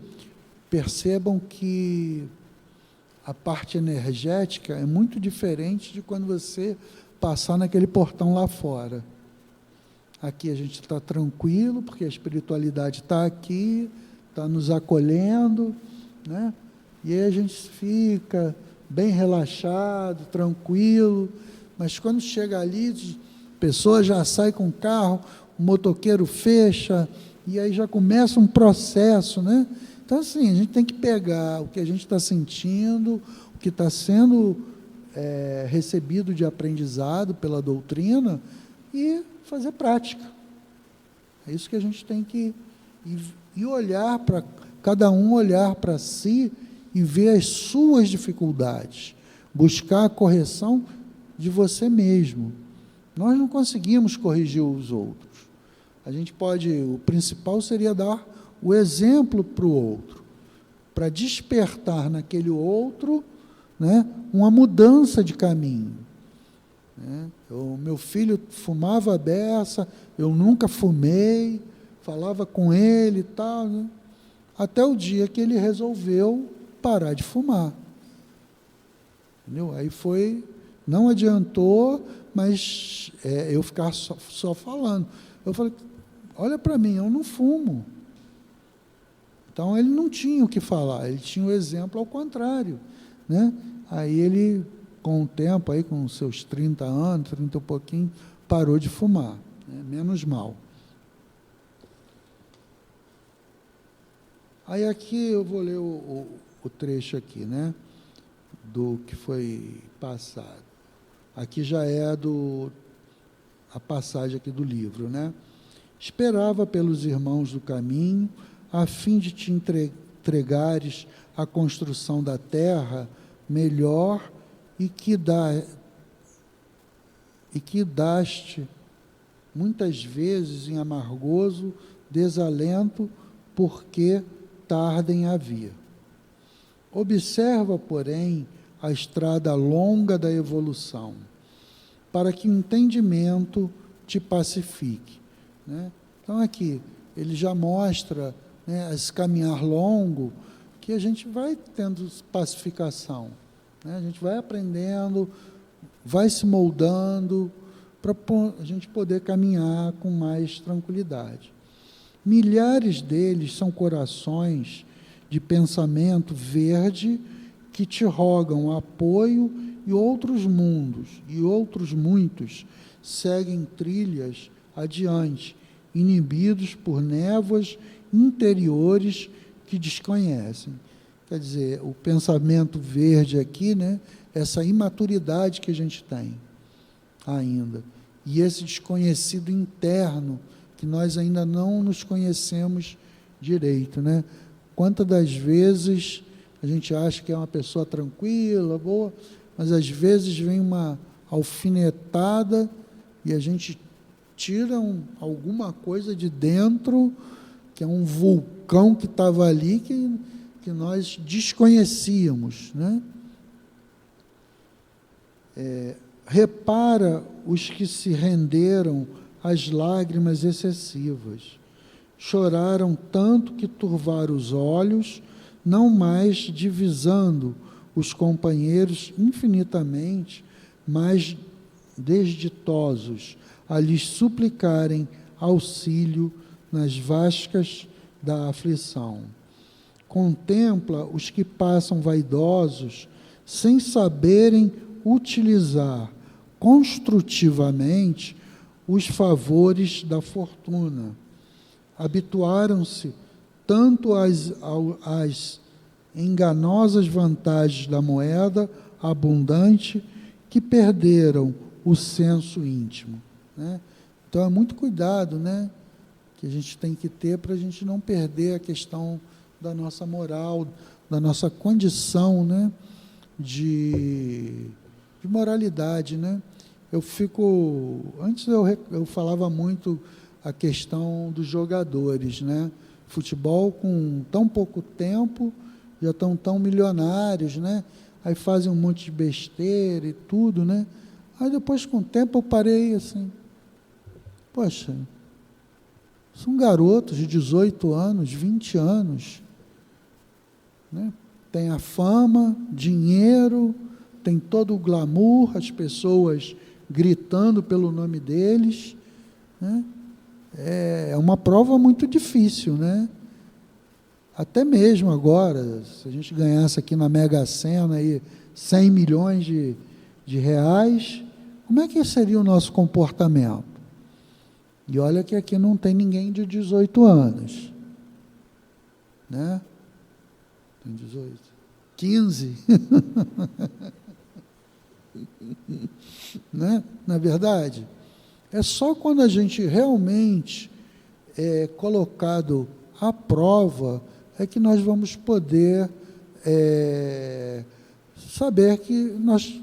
percebam que a parte energética é muito diferente de quando você passar naquele portão lá fora. Aqui a gente está tranquilo, porque a espiritualidade está aqui, está nos acolhendo, né? E aí a gente fica bem relaxado, tranquilo, mas quando chega ali, a pessoa já sai com o carro, o motoqueiro fecha, e aí já começa um processo, né? Então, assim, a gente tem que pegar o que a gente está sentindo, o que está sendo recebido de aprendizado pela doutrina e fazer prática. É isso que a gente tem que e olhar para cada um, olhar para si e ver as suas dificuldades, buscar a correção de você mesmo. Nós não conseguimos corrigir os outros. A gente pode, o principal seria dar o exemplo para o outro, para despertar naquele outro, né, uma mudança de caminho, né? Meu filho fumava a beça, eu nunca fumei, falava com ele e tal, né? Até o dia que ele resolveu parar de fumar. Entendeu? Aí não adiantou, mas eu ficar só falando. Eu falei, olha para mim, eu não fumo. Então, ele não tinha o que falar, ele tinha o exemplo ao contrário, né? Aí ele, com o tempo, aí, com seus 30 anos, 30 e pouquinho, parou de fumar, né? Menos mal. Aí aqui eu vou ler o trecho aqui, né? Do que foi passado. Aqui já é a passagem aqui do livro, né? Esperava pelos irmãos do caminho, a fim de te entregares a construção da terra melhor e que daste muitas vezes em amargoso desalento, porque tardem a vir. Observa, porém, a estrada longa da evolução, para que o entendimento te pacifique, né? Então, aqui, ele já mostra, né, esse caminhar longo, que a gente vai tendo pacificação, né? A gente vai aprendendo, vai se moldando, para a gente poder caminhar com mais tranquilidade. Milhares deles são corações de pensamento verde que te rogam apoio, e outros muitos seguem trilhas adiante, inibidos por névoas interiores que desconhecem. Quer dizer, o pensamento verde aqui, né, essa imaturidade que a gente tem ainda, e esse desconhecido interno, que nós ainda não nos conhecemos direito, né? Quantas das vezes a gente acha que é uma pessoa tranquila, boa, mas às vezes vem uma alfinetada e a gente tiram alguma coisa de dentro, que é um vulcão que estava ali, que nós desconhecíamos, né? Repara os que se renderam às lágrimas excessivas. Choraram tanto que turvaram os olhos, não mais divisando os companheiros infinitamente mais desditosos a lhes suplicarem auxílio nas vascas da aflição. Contempla os que passam vaidosos, sem saberem utilizar construtivamente os favores da fortuna. Habituaram-se tanto às enganosas vantagens da moeda abundante que perderam o senso íntimo, né? Então, é muito cuidado, né, que a gente tem que ter para a gente não perder a questão da nossa moral, da nossa condição, né, de moralidade, né? Antes eu falava muito a questão dos jogadores, né? Futebol, com tão pouco tempo, já estão tão milionários, né? Aí fazem um monte de besteira e tudo, né? Aí depois, com o tempo, eu parei assim, poxa, são garotos de 18 anos, 20 anos, né? Tem a fama, dinheiro, tem todo o glamour, as pessoas gritando pelo nome deles, né? É uma prova muito difícil, né? Até mesmo agora, se a gente ganhasse aqui na Mega Sena aí 100 milhões de reais, como é que seria o nosso comportamento? E olha que aqui não tem ninguém de 18 anos, né? Tem 18? 15? Né? Na verdade, é só quando a gente realmente é colocado à prova é que nós vamos poder saber que nós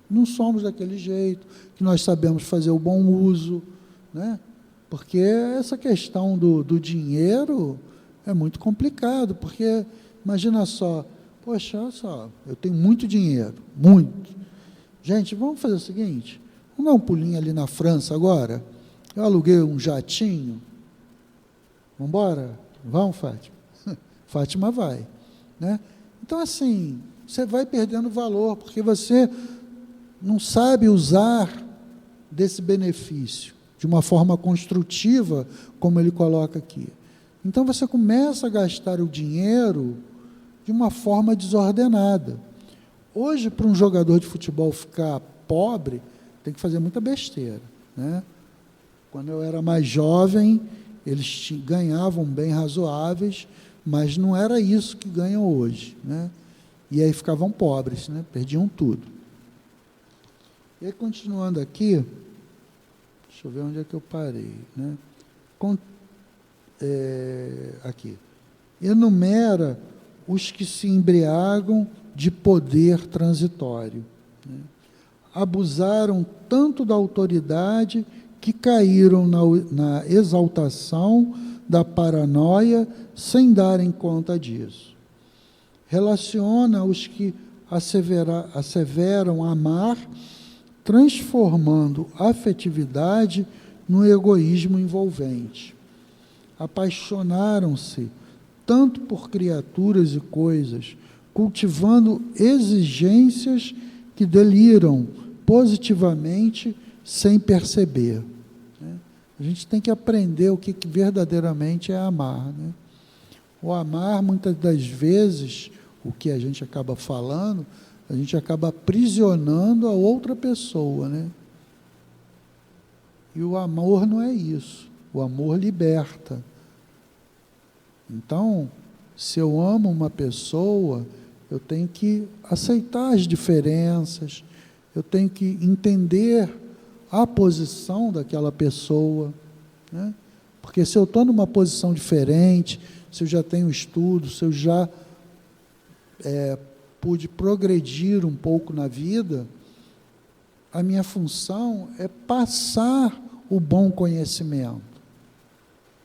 não somos daquele jeito, que nós sabemos fazer o bom uso, né? Porque essa questão do dinheiro é muito complicado, porque imagina só, poxa, olha só, eu tenho muito dinheiro, muito. Gente, vamos fazer o seguinte, vamos dar um pulinho ali na França agora, eu aluguei um jatinho, vamos embora? Vamos, Fátima? Fátima vai, né? Então, assim, você vai perdendo valor, porque você não sabe usar desse benefício de uma forma construtiva, como ele coloca aqui. Então, você começa a gastar o dinheiro de uma forma desordenada. Hoje, para um jogador de futebol ficar pobre, tem que fazer muita besteira, né? Quando eu era mais jovem, eles ganhavam bem razoáveis, mas não era isso que ganham hoje, né? E aí ficavam pobres, né? Perdiam tudo. E aí, continuando aqui, deixa eu ver onde é que eu parei, né? Aqui. Enumera os que se embriagam de poder transitório, né? Abusaram tanto da autoridade que caíram na exaltação da paranoia sem darem conta disso. Relaciona os que asseveram amar, transformando a afetividade no egoísmo envolvente. Apaixonaram-se tanto por criaturas e coisas, cultivando exigências que deliram positivamente sem perceber, né? A gente tem que aprender o que verdadeiramente é amar, né? O amar, muitas das vezes, o que a gente acaba falando, a gente acaba aprisionando a outra pessoa, né? E o amor não é isso. O amor liberta. Então, se eu amo uma pessoa, eu tenho que aceitar as diferenças, eu tenho que entender a posição daquela pessoa, né? Porque se eu estou numa posição diferente, se eu já tenho estudo, se eu já pude progredir um pouco na vida, a minha função é passar o bom conhecimento,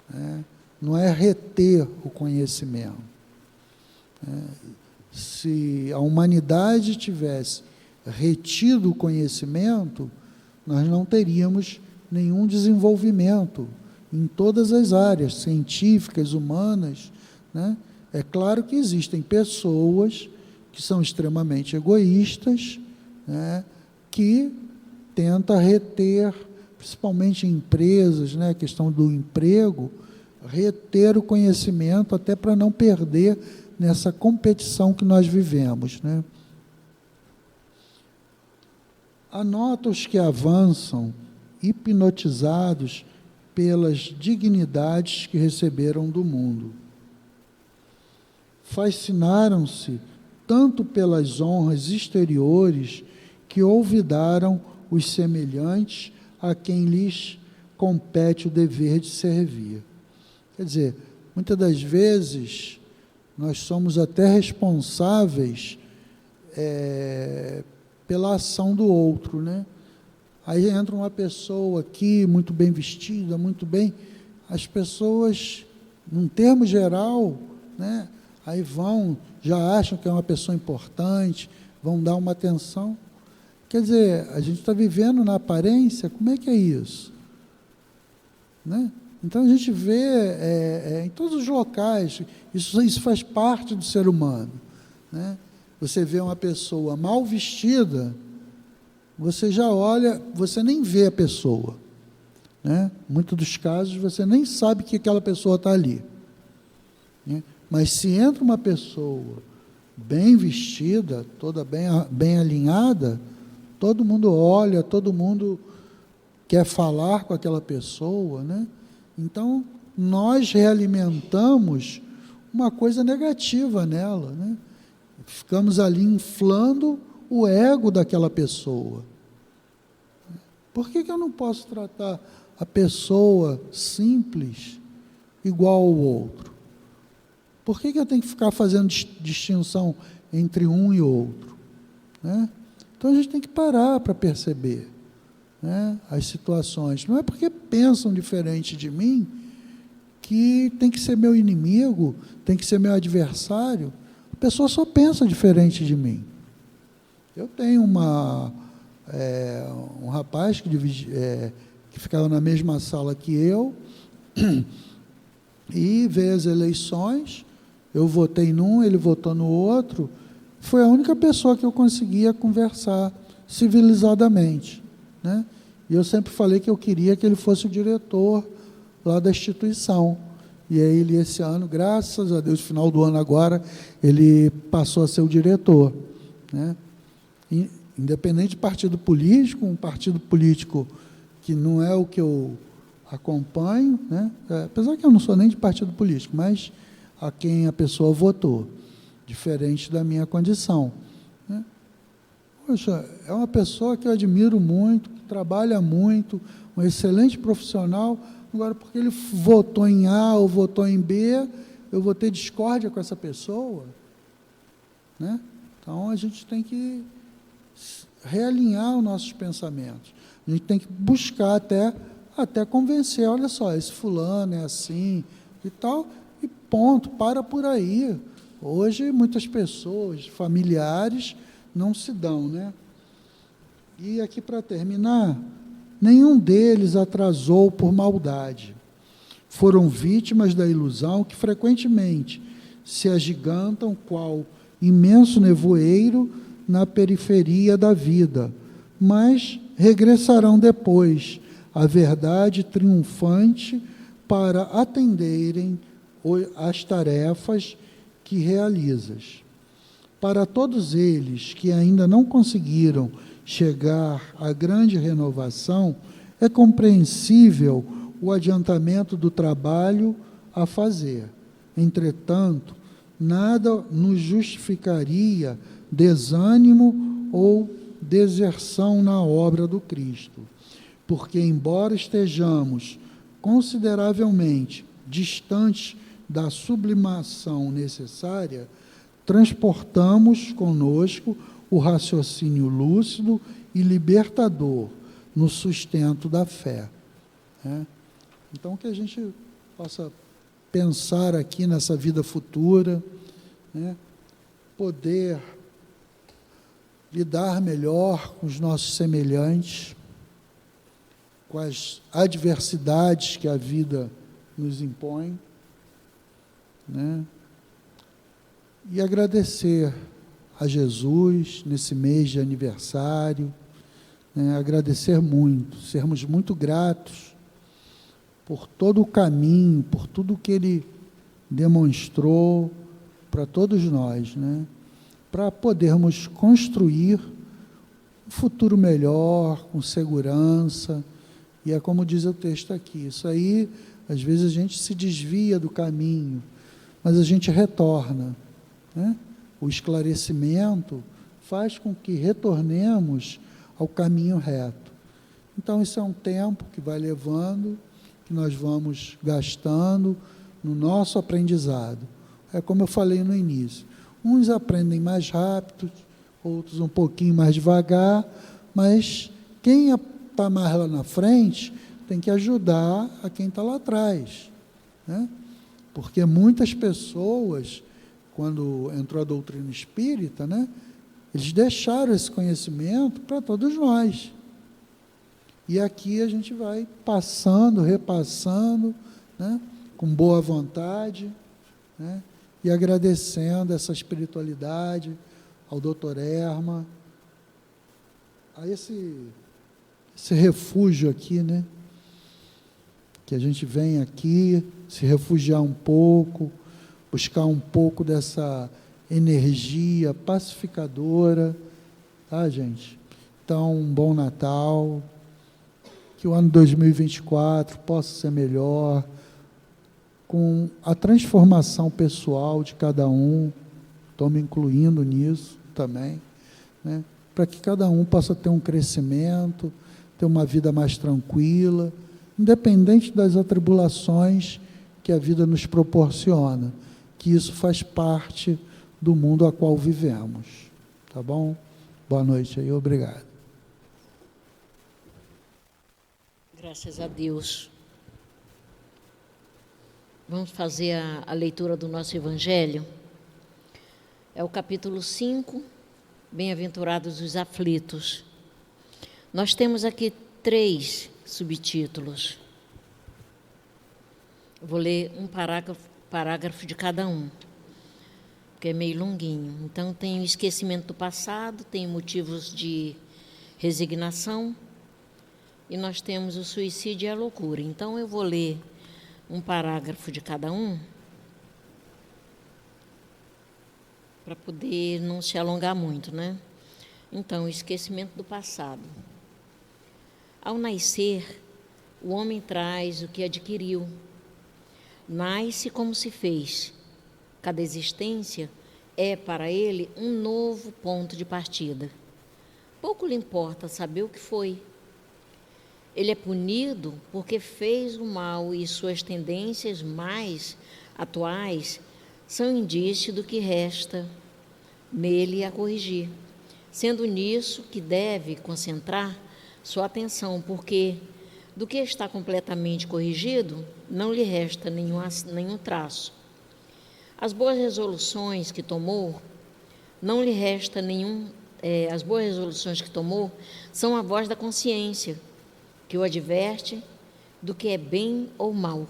né? Não é reter o conhecimento. Se a humanidade tivesse retido o conhecimento, nós não teríamos nenhum desenvolvimento em todas as áreas científicas, humanas, né? É claro que existem pessoas que são extremamente egoístas, né? Que tentam reter, principalmente em empresas, né? A questão do emprego, reter o conhecimento até para não perder nessa competição que nós vivemos, né? Anota os que avançam, hipnotizados pelas dignidades que receberam do mundo. Fascinaram-se tanto pelas honras exteriores que olvidaram os semelhantes a quem lhes compete o dever de servir. Quer dizer, muitas das vezes nós somos até responsáveis pela ação do outro, né? Aí entra uma pessoa aqui, muito bem vestida, muito bem, as pessoas, num termo geral, né? Aí já acham que é uma pessoa importante, vão dar uma atenção. Quer dizer, a gente está vivendo na aparência, como é que é isso? Né? Então a gente vê em todos os locais, isso faz parte do ser humano, né? Você vê uma pessoa mal vestida, você já olha, você nem vê a pessoa, né? Em muitos dos casos você nem sabe que aquela pessoa está ali, né? Mas se entra uma pessoa bem vestida, toda bem alinhada, todo mundo olha, todo mundo quer falar com aquela pessoa, né? Então nós realimentamos uma coisa negativa nela, né? Ficamos ali inflando o ego daquela pessoa. Por que eu não posso tratar a pessoa simples igual ao outro? Por que eu tenho que ficar fazendo distinção entre um e outro, né? Então a gente tem que parar para perceber, né, as situações. Não é porque pensam diferente de mim que tem que ser meu inimigo, tem que ser meu adversário. A pessoa só pensa diferente de mim. Eu tenho um rapaz que ficava na mesma sala que eu, e veio as eleições, eu votei num, ele votou no outro, foi a única pessoa que eu conseguia conversar civilizadamente, né? E eu sempre falei que eu queria que ele fosse o diretor lá da instituição. E aí ele, esse ano, graças a Deus, no final do ano agora, ele passou a ser o diretor, né? Independente de partido político, um partido político que não é o que eu acompanho, né? Apesar que eu não sou nem de partido político, mas a quem a pessoa votou, diferente da minha condição, né? Poxa, é uma pessoa que eu admiro muito, que trabalha muito, um excelente profissional. Agora, porque ele votou em A ou votou em B, eu vou ter discórdia com essa pessoa, né? Então, a gente tem que realinhar os nossos pensamentos. A gente tem que buscar até convencer, olha só, esse fulano é assim e tal, e ponto, para por aí. Hoje, muitas pessoas, familiares, não se dão, né? E aqui, para terminar, nenhum deles atrasou por maldade. Foram vítimas da ilusão que frequentemente se agigantam qual imenso nevoeiro na periferia da vida, mas regressarão depois à verdade triunfante para atenderem às tarefas que realizas. Para todos eles que ainda não conseguiram chegar à grande renovação, é compreensível o adiantamento do trabalho a fazer. Entretanto, nada nos justificaria desânimo ou deserção na obra do Cristo, porque, embora estejamos consideravelmente distantes da sublimação necessária, transportamos conosco o raciocínio lúcido e libertador no sustento da fé. né? Então, que a gente possa pensar aqui nessa vida futura, né? Poder lidar melhor com os nossos semelhantes, com as adversidades que a vida nos impõe, né? E agradecer a Jesus nesse mês de aniversário, né? Agradecer muito, sermos muito gratos por todo o caminho, por tudo que Ele demonstrou para todos nós, né? Para podermos construir um futuro melhor, com segurança. E é como diz o texto aqui, isso aí, às vezes a gente se desvia do caminho, mas a gente retorna, né? O esclarecimento faz com que retornemos ao caminho reto. Então, isso é um tempo que vai levando, que nós vamos gastando no nosso aprendizado. É como eu falei no início, uns aprendem mais rápido, outros um pouquinho mais devagar, mas quem está mais lá na frente tem que ajudar a quem está lá atrás, né? Porque muitas pessoas, quando entrou a doutrina espírita, né, eles deixaram esse conhecimento para todos nós. E aqui a gente vai passando, repassando, né, com boa vontade, né, e agradecendo essa espiritualidade ao Dr. Erma, a esse refúgio aqui, né, que a gente vem aqui se refugiar um pouco, buscar um pouco dessa energia pacificadora, tá, gente? Então, um bom Natal, que o ano 2024 possa ser melhor, com a transformação pessoal de cada um, estou me incluindo nisso também, né? Para que cada um possa ter um crescimento, ter uma vida mais tranquila, independente das atribulações que a vida nos proporciona, que isso faz parte do mundo a qual vivemos, tá bom? Boa noite aí, obrigado. Graças a Deus. Vamos fazer a leitura do nosso Evangelho. É o capítulo 5, Bem-aventurados os aflitos. Nós temos aqui 3 subtítulos. Vou ler um parágrafo de cada um, porque é meio longuinho. Então, tem o esquecimento do passado, tem motivos de resignação, e nós temos o suicídio e a loucura. Então, eu vou ler um parágrafo de cada um, para poder não se alongar muito, né? Então, o esquecimento do passado. Ao nascer, o homem traz o que adquiriu. Nasce como se fez. Cada existência é, para ele, um novo ponto de partida. Pouco lhe importa saber o que foi. Ele é punido porque fez o mal e suas tendências mais atuais são indício do que resta nele a corrigir. Sendo nisso que deve concentrar sua atenção, porque do que está completamente corrigido, não lhe resta nenhum traço. As boas resoluções que tomou, não lhe resta nenhum... as boas resoluções que tomou são a voz da consciência, que o adverte do que é bem ou mal,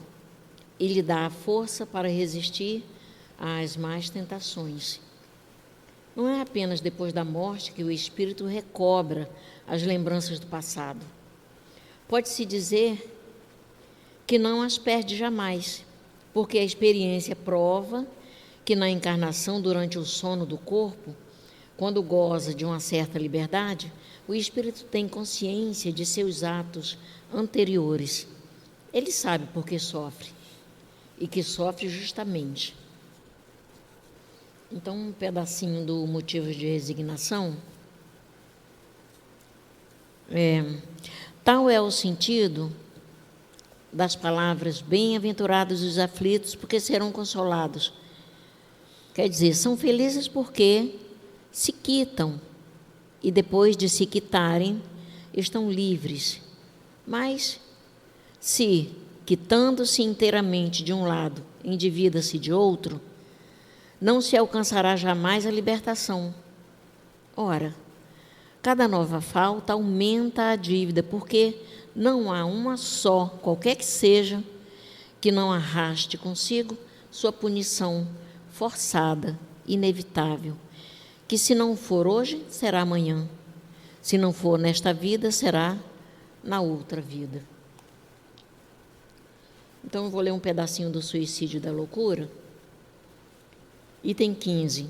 e lhe dá a força para resistir às más tentações. Não é apenas depois da morte que o espírito recobra as lembranças do passado. Pode-se dizer que não as perde jamais, porque a experiência prova que na encarnação, durante o sono do corpo, quando goza de uma certa liberdade, o espírito tem consciência de seus atos anteriores. Ele sabe por que sofre, e que sofre justamente. Então, um pedacinho do motivo de resignação. Tal é o sentido das palavras bem-aventurados os aflitos, porque serão consolados. Quer dizer, são felizes porque se quitam, e depois de se quitarem, estão livres. Mas Se, quitando-se inteiramente de um lado, endivida-se de outro, não se alcançará jamais a libertação. Ora, cada nova falta aumenta a dívida, porque não há uma só, qualquer que seja, que não arraste consigo sua punição forçada, inevitável, que se não for hoje, será amanhã. Se não for nesta vida, será na outra vida. Então, eu vou ler um pedacinho do Suicídio da Loucura. Item 15.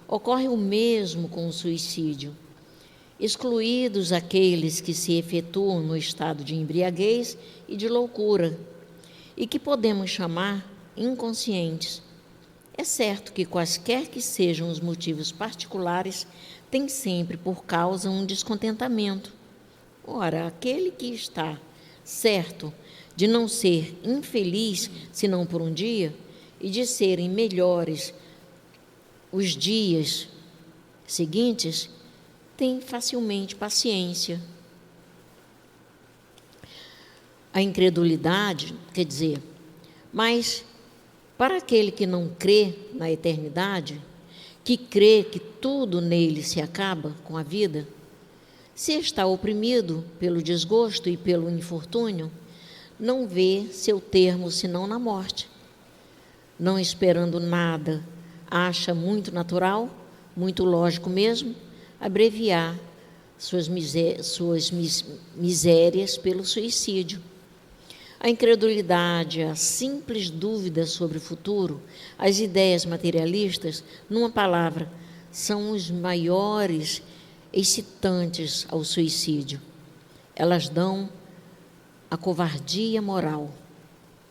Ocorre o mesmo com o suicídio, excluídos aqueles que se efetuam no estado de embriaguez e de loucura, e que podemos chamar inconscientes. É certo que, quaisquer que sejam os motivos particulares, tem sempre por causa um descontentamento. Ora, aquele que está certo de não ser infeliz, senão por um dia, e de serem melhores os dias seguintes, tem facilmente paciência. A incredulidade, quer dizer, mas para aquele que não crê na eternidade, que crê que tudo nele se acaba com a vida, se está oprimido pelo desgosto e pelo infortúnio, não vê seu termo senão na morte. Não esperando nada, acha muito natural, muito lógico mesmo, abreviar suas misérias pelo suicídio. A incredulidade, a simples dúvida sobre o futuro, as ideias materialistas, numa palavra, são os maiores excitantes ao suicídio. Elas dão a covardia moral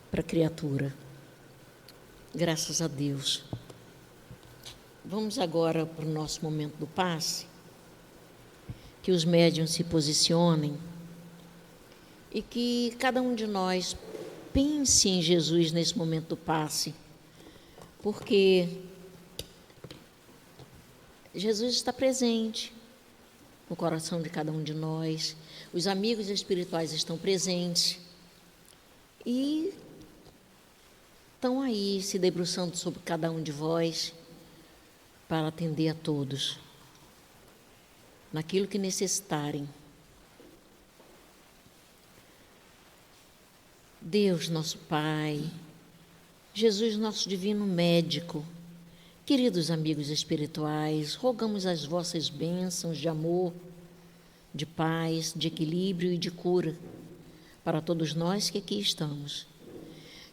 para a criatura. Graças a Deus. Vamos agora para o nosso momento do passe, que os médiuns se posicionem e que cada um de nós pense em Jesus nesse momento do passe, porque Jesus está presente no coração de cada um de nós, os amigos espirituais estão presentes e estão aí se debruçando sobre cada um de vós para atender a todos, naquilo que necessitarem. Deus, nosso Pai, Jesus, nosso divino médico, queridos amigos espirituais, rogamos as vossas bênçãos de amor, de paz, de equilíbrio e de cura para todos nós que aqui estamos.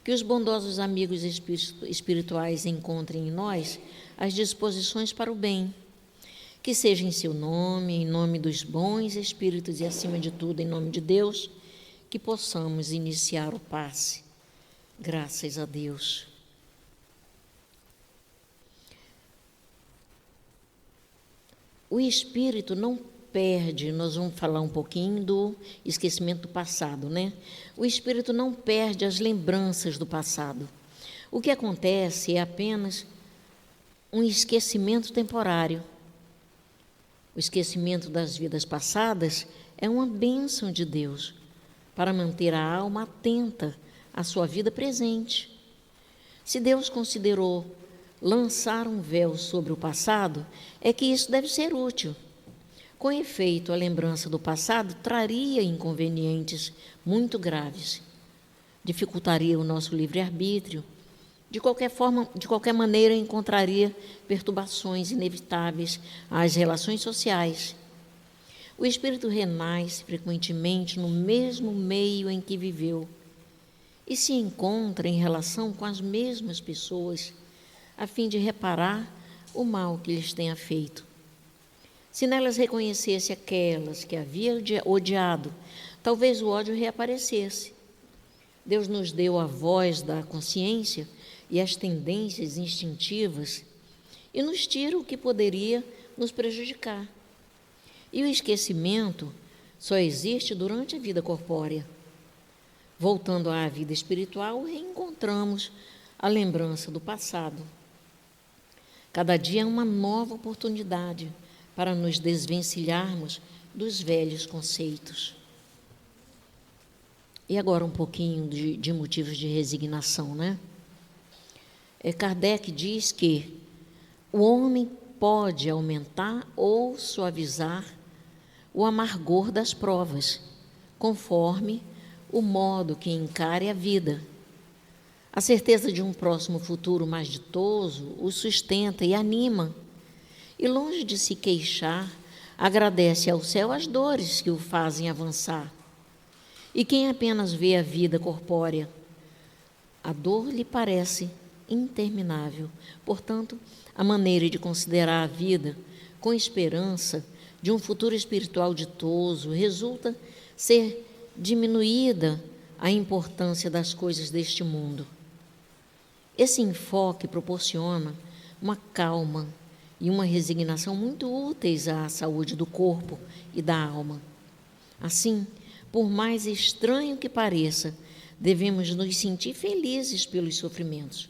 Que os bondosos amigos espirituais encontrem em nós as disposições para o bem, que seja em seu nome, em nome dos bons espíritos e, acima de tudo, em nome de Deus, que possamos iniciar o passe. Graças a Deus. O espírito não perde, nós vamos falar um pouquinho do esquecimento do passado, né? O espírito não perde as lembranças do passado. O que acontece é apenas um esquecimento temporário. O esquecimento das vidas passadas é uma bênção de Deus para manter a alma atenta à sua vida presente. Se Deus considerou lançar um véu sobre o passado, é que isso deve ser útil. Com efeito, a lembrança do passado traria inconvenientes muito graves, dificultaria o nosso livre-arbítrio, de qualquer forma, de qualquer maneira, encontraria perturbações inevitáveis às relações sociais. O espírito renasce frequentemente no mesmo meio em que viveu e se encontra em relação com as mesmas pessoas, a fim de reparar o mal que lhes tenha feito. Se nelas reconhecesse aquelas que havia odiado, talvez o ódio reaparecesse. Deus nos deu a voz da consciência e as tendências instintivas e nos tira o que poderia nos prejudicar. E o esquecimento só existe durante a vida corpórea. Voltando à vida espiritual, reencontramos a lembrança do passado. Cada dia é uma nova oportunidade para nos desvencilharmos dos velhos conceitos. E agora um pouquinho de motivos de resignação, né? Kardec diz que o homem pode aumentar ou suavizar o amargor das provas, conforme o modo que encare a vida. A certeza de um próximo futuro mais ditoso o sustenta e anima, e longe de se queixar, agradece ao céu as dores que o fazem avançar. E quem apenas vê a vida corpórea, a dor lhe parece interminável. Portanto, a maneira de considerar a vida com esperança de um futuro espiritual ditoso resulta ser diminuída a importância das coisas deste mundo. Esse enfoque proporciona uma calma e uma resignação muito úteis à saúde do corpo e da alma. Assim, por mais estranho que pareça, devemos nos sentir felizes pelos sofrimentos.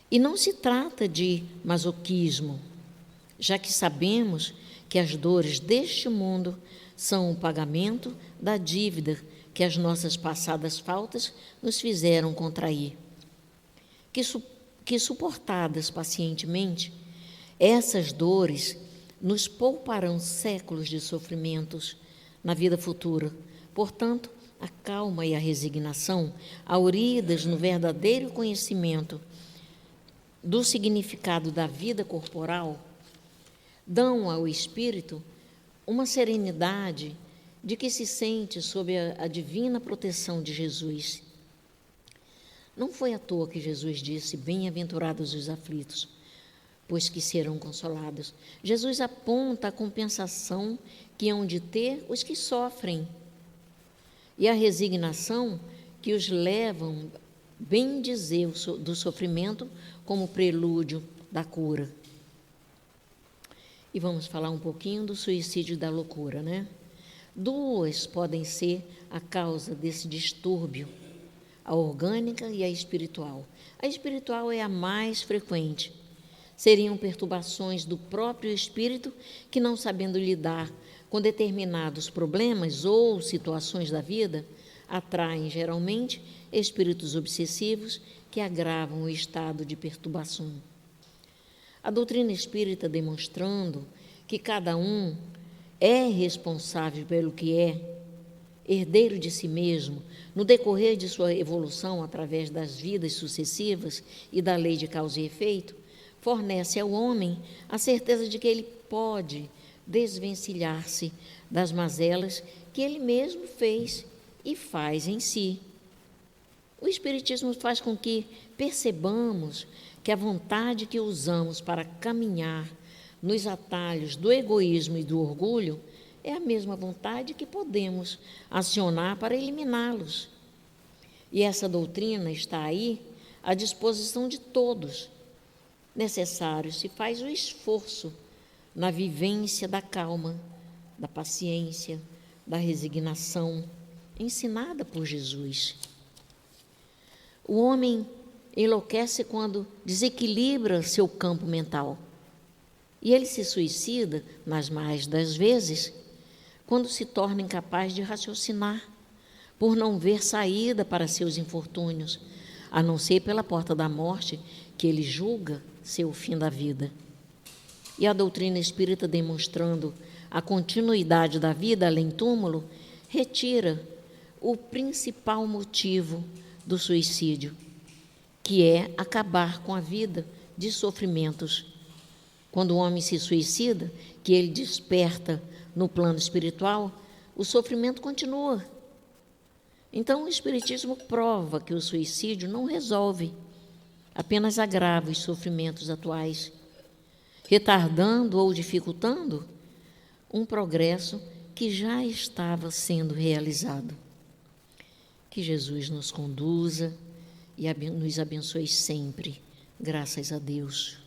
E não se trata de masoquismo, já que sabemos que as dores deste mundo são o pagamento da dívida que as nossas passadas faltas nos fizeram contrair. Que suportadas pacientemente, essas dores nos pouparão séculos de sofrimentos na vida futura. Portanto, a calma e a resignação, auridas no verdadeiro conhecimento do significado da vida corporal, dão ao espírito uma serenidade de que se sente sob a divina proteção de Jesus. Não foi à toa que Jesus disse: bem-aventurados os aflitos, pois que serão consolados. Jesus aponta a compensação que hão de ter os que sofrem e a resignação que os levam bem dizer do sofrimento como prelúdio da cura. E vamos falar um pouquinho do suicídio da loucura, né? Duas podem ser a causa desse distúrbio: a orgânica e a espiritual. A espiritual é a mais frequente. Seriam perturbações do próprio espírito que, não sabendo lidar com determinados problemas ou situações da vida, atraem geralmente espíritos obsessivos que agravam o estado de perturbação. A doutrina espírita, demonstrando que cada um é responsável pelo que é, herdeiro de si mesmo, no decorrer de sua evolução através das vidas sucessivas e da lei de causa e efeito, fornece ao homem a certeza de que ele pode desvencilhar-se das mazelas que ele mesmo fez e faz em si. O Espiritismo faz com que percebamos que a vontade que usamos para caminhar nos atalhos do egoísmo e do orgulho é a mesma vontade que podemos acionar para eliminá-los. E essa doutrina está aí à disposição de todos. Necessário se faz o esforço na vivência da calma, da paciência, da resignação, ensinada por Jesus. O homem enlouquece quando desequilibra seu campo mental. E ele se suicida, nas mais das vezes, quando se torna incapaz de raciocinar, por não ver saída para seus infortúnios, a não ser pela porta da morte, que ele julga ser o fim da vida. E a doutrina espírita, demonstrando a continuidade da vida além túmulo, retira o principal motivo do suicídio, que é acabar com a vida de sofrimentos. Quando o homem se suicida, que ele desperta no plano espiritual, o sofrimento continua. Então, o Espiritismo prova que o suicídio não resolve, apenas agrava os sofrimentos atuais, retardando ou dificultando um progresso que já estava sendo realizado. Que Jesus nos conduza e nos abençoe sempre, graças a Deus.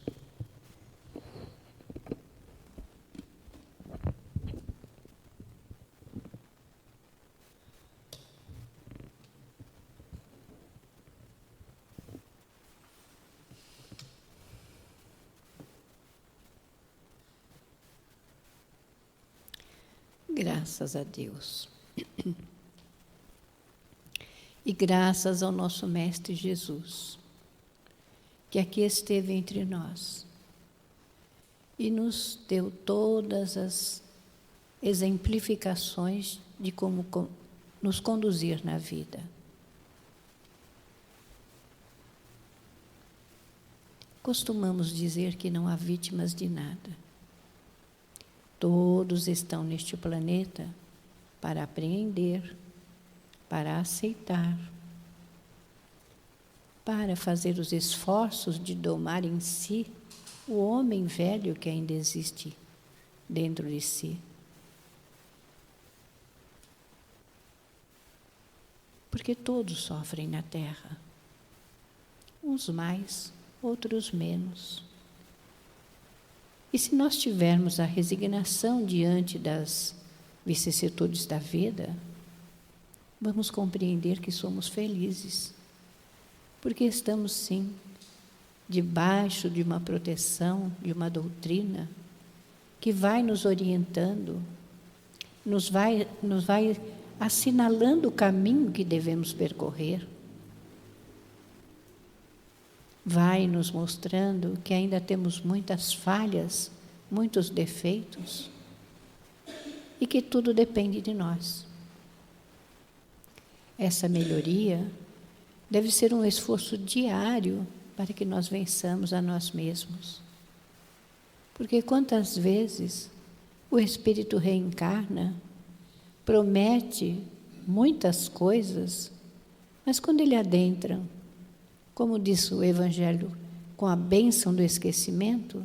Graças a Deus. E graças ao nosso Mestre Jesus, que aqui esteve entre nós e nos deu todas as exemplificações de como nos conduzir na vida. Costumamos dizer que não há vítimas de nada. Todos estão neste planeta para apreender, para aceitar, para fazer os esforços de domar em si o homem velho que ainda existe dentro de si. Porque todos sofrem na Terra, uns mais, outros menos. E se nós tivermos a resignação diante das vicissitudes da vida, vamos compreender que somos felizes, porque estamos, sim, debaixo de uma proteção, de uma doutrina que vai nos orientando, nos vai assinalando o caminho que devemos percorrer, vai nos mostrando que ainda temos muitas falhas, muitos defeitos, e que tudo depende de nós. Essa melhoria deve ser um esforço diário para que nós vençamos a nós mesmos. Porque quantas vezes o Espírito reencarna, promete muitas coisas, mas quando ele adentra, como diz o Evangelho, com a bênção do esquecimento,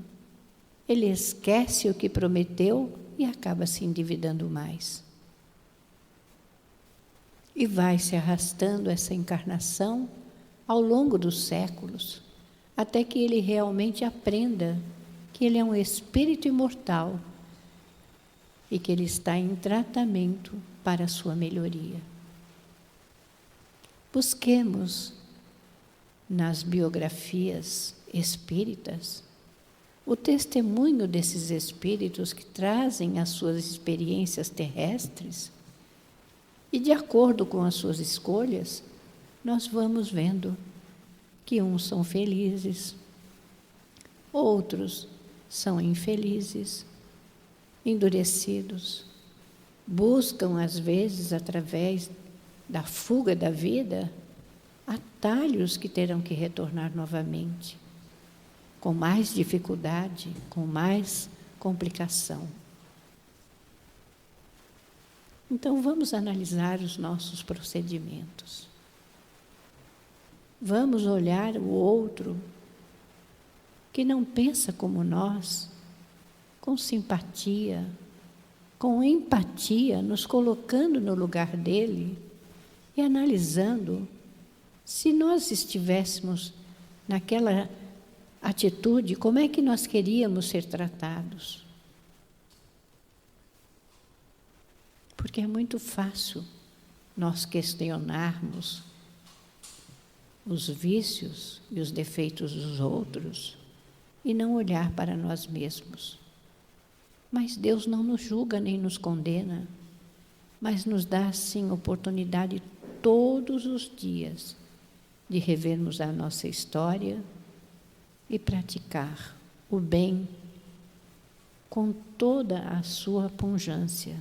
ele esquece o que prometeu e acaba se endividando mais. E vai se arrastando essa encarnação ao longo dos séculos, até que ele realmente aprenda que ele é um espírito imortal e que ele está em tratamento para a sua melhoria. Busquemos nas biografias espíritas o testemunho desses espíritos que trazem as suas experiências terrestres e, de acordo com as suas escolhas, nós vamos vendo que uns são felizes, outros são infelizes, endurecidos, buscam às vezes, através da fuga da vida, atalhos que terão que retornar novamente, com mais dificuldade, com mais complicação. Então, vamos analisar os nossos procedimentos. Vamos olhar o outro que não pensa como nós, com simpatia, com empatia, nos colocando no lugar dele e analisando se nós estivéssemos naquela atitude, como é que nós queríamos ser tratados. Porque é muito fácil nós questionarmos os vícios e os defeitos dos outros e não olhar para nós mesmos. Mas Deus não nos julga nem nos condena, mas nos dá, sim, oportunidade todos os dias de revermos a nossa história e praticar o bem com toda a sua pungência,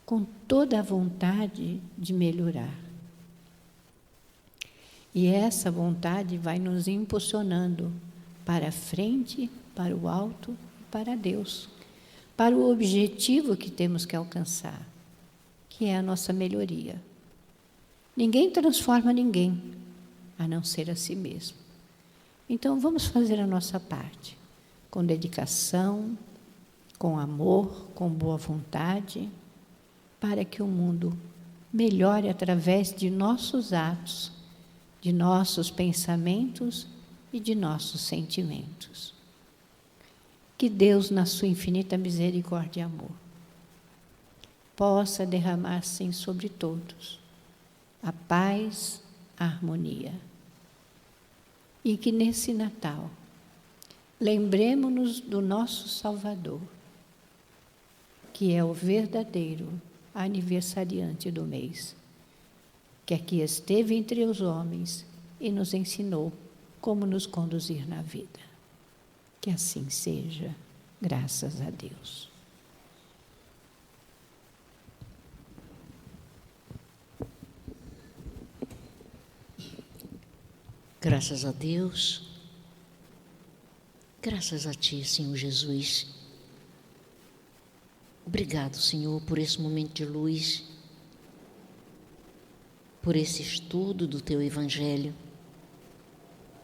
com toda a vontade de melhorar. E essa vontade vai nos impulsionando para a frente, para o alto, para Deus, para o objetivo que temos que alcançar, que é a nossa melhoria. Ninguém transforma ninguém, a não ser a si mesmo. Então, vamos fazer a nossa parte, com dedicação, com amor, com boa vontade, para que o mundo melhore através de nossos atos, de nossos pensamentos e de nossos sentimentos. Que Deus, na sua infinita misericórdia e amor, possa derramar, sim, sobre todos a paz, a harmonia. E que nesse Natal lembremos-nos do nosso Salvador, que é o verdadeiro aniversariante do mês. que aqui esteve entre os homens e nos ensinou como nos conduzir na vida. Que assim seja, graças a Deus. Graças a Deus, graças a Ti, Senhor Jesus. Obrigado, Senhor, por esse momento de luz, por esse estudo do Teu Evangelho,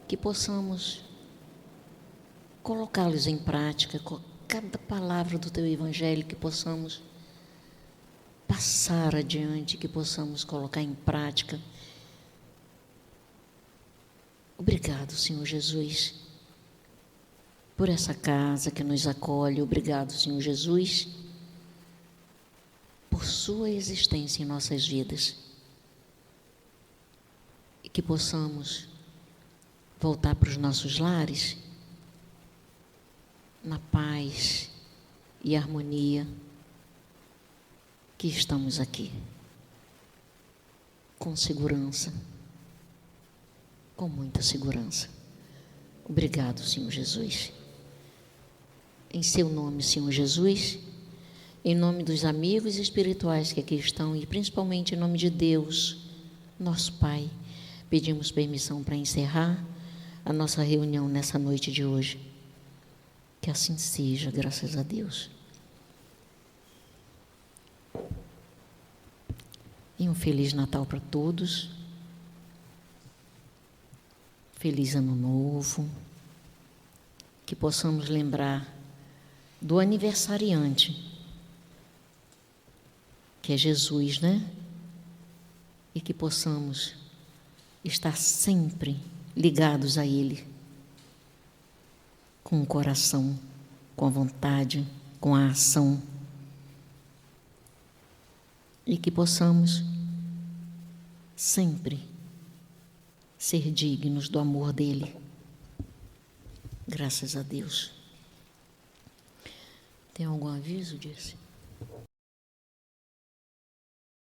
que possamos colocá-los em prática, cada palavra do Teu Evangelho, que possamos passar adiante, que possamos colocar em prática. Obrigado, Senhor Jesus, por essa casa que nos acolhe. Obrigado, Senhor Jesus, por sua existência em nossas vidas. E que possamos voltar para os nossos lares na paz e harmonia que estamos aqui, com segurança, com muita segurança. Obrigado, Senhor Jesus. Em seu nome, Senhor Jesus, em nome dos amigos espirituais que aqui estão e principalmente em nome de Deus, nosso Pai, pedimos permissão para encerrar a nossa reunião nessa noite de hoje. Que assim seja, graças a Deus. E um Feliz Natal para todos. Feliz Ano Novo, que possamos lembrar do aniversariante, que é Jesus, né? E que possamos estar sempre ligados a Ele, com o coração, com a vontade, com a ação, e que possamos sempre ser dignos do amor dele. Graças a Deus. Tem algum aviso, Dirce?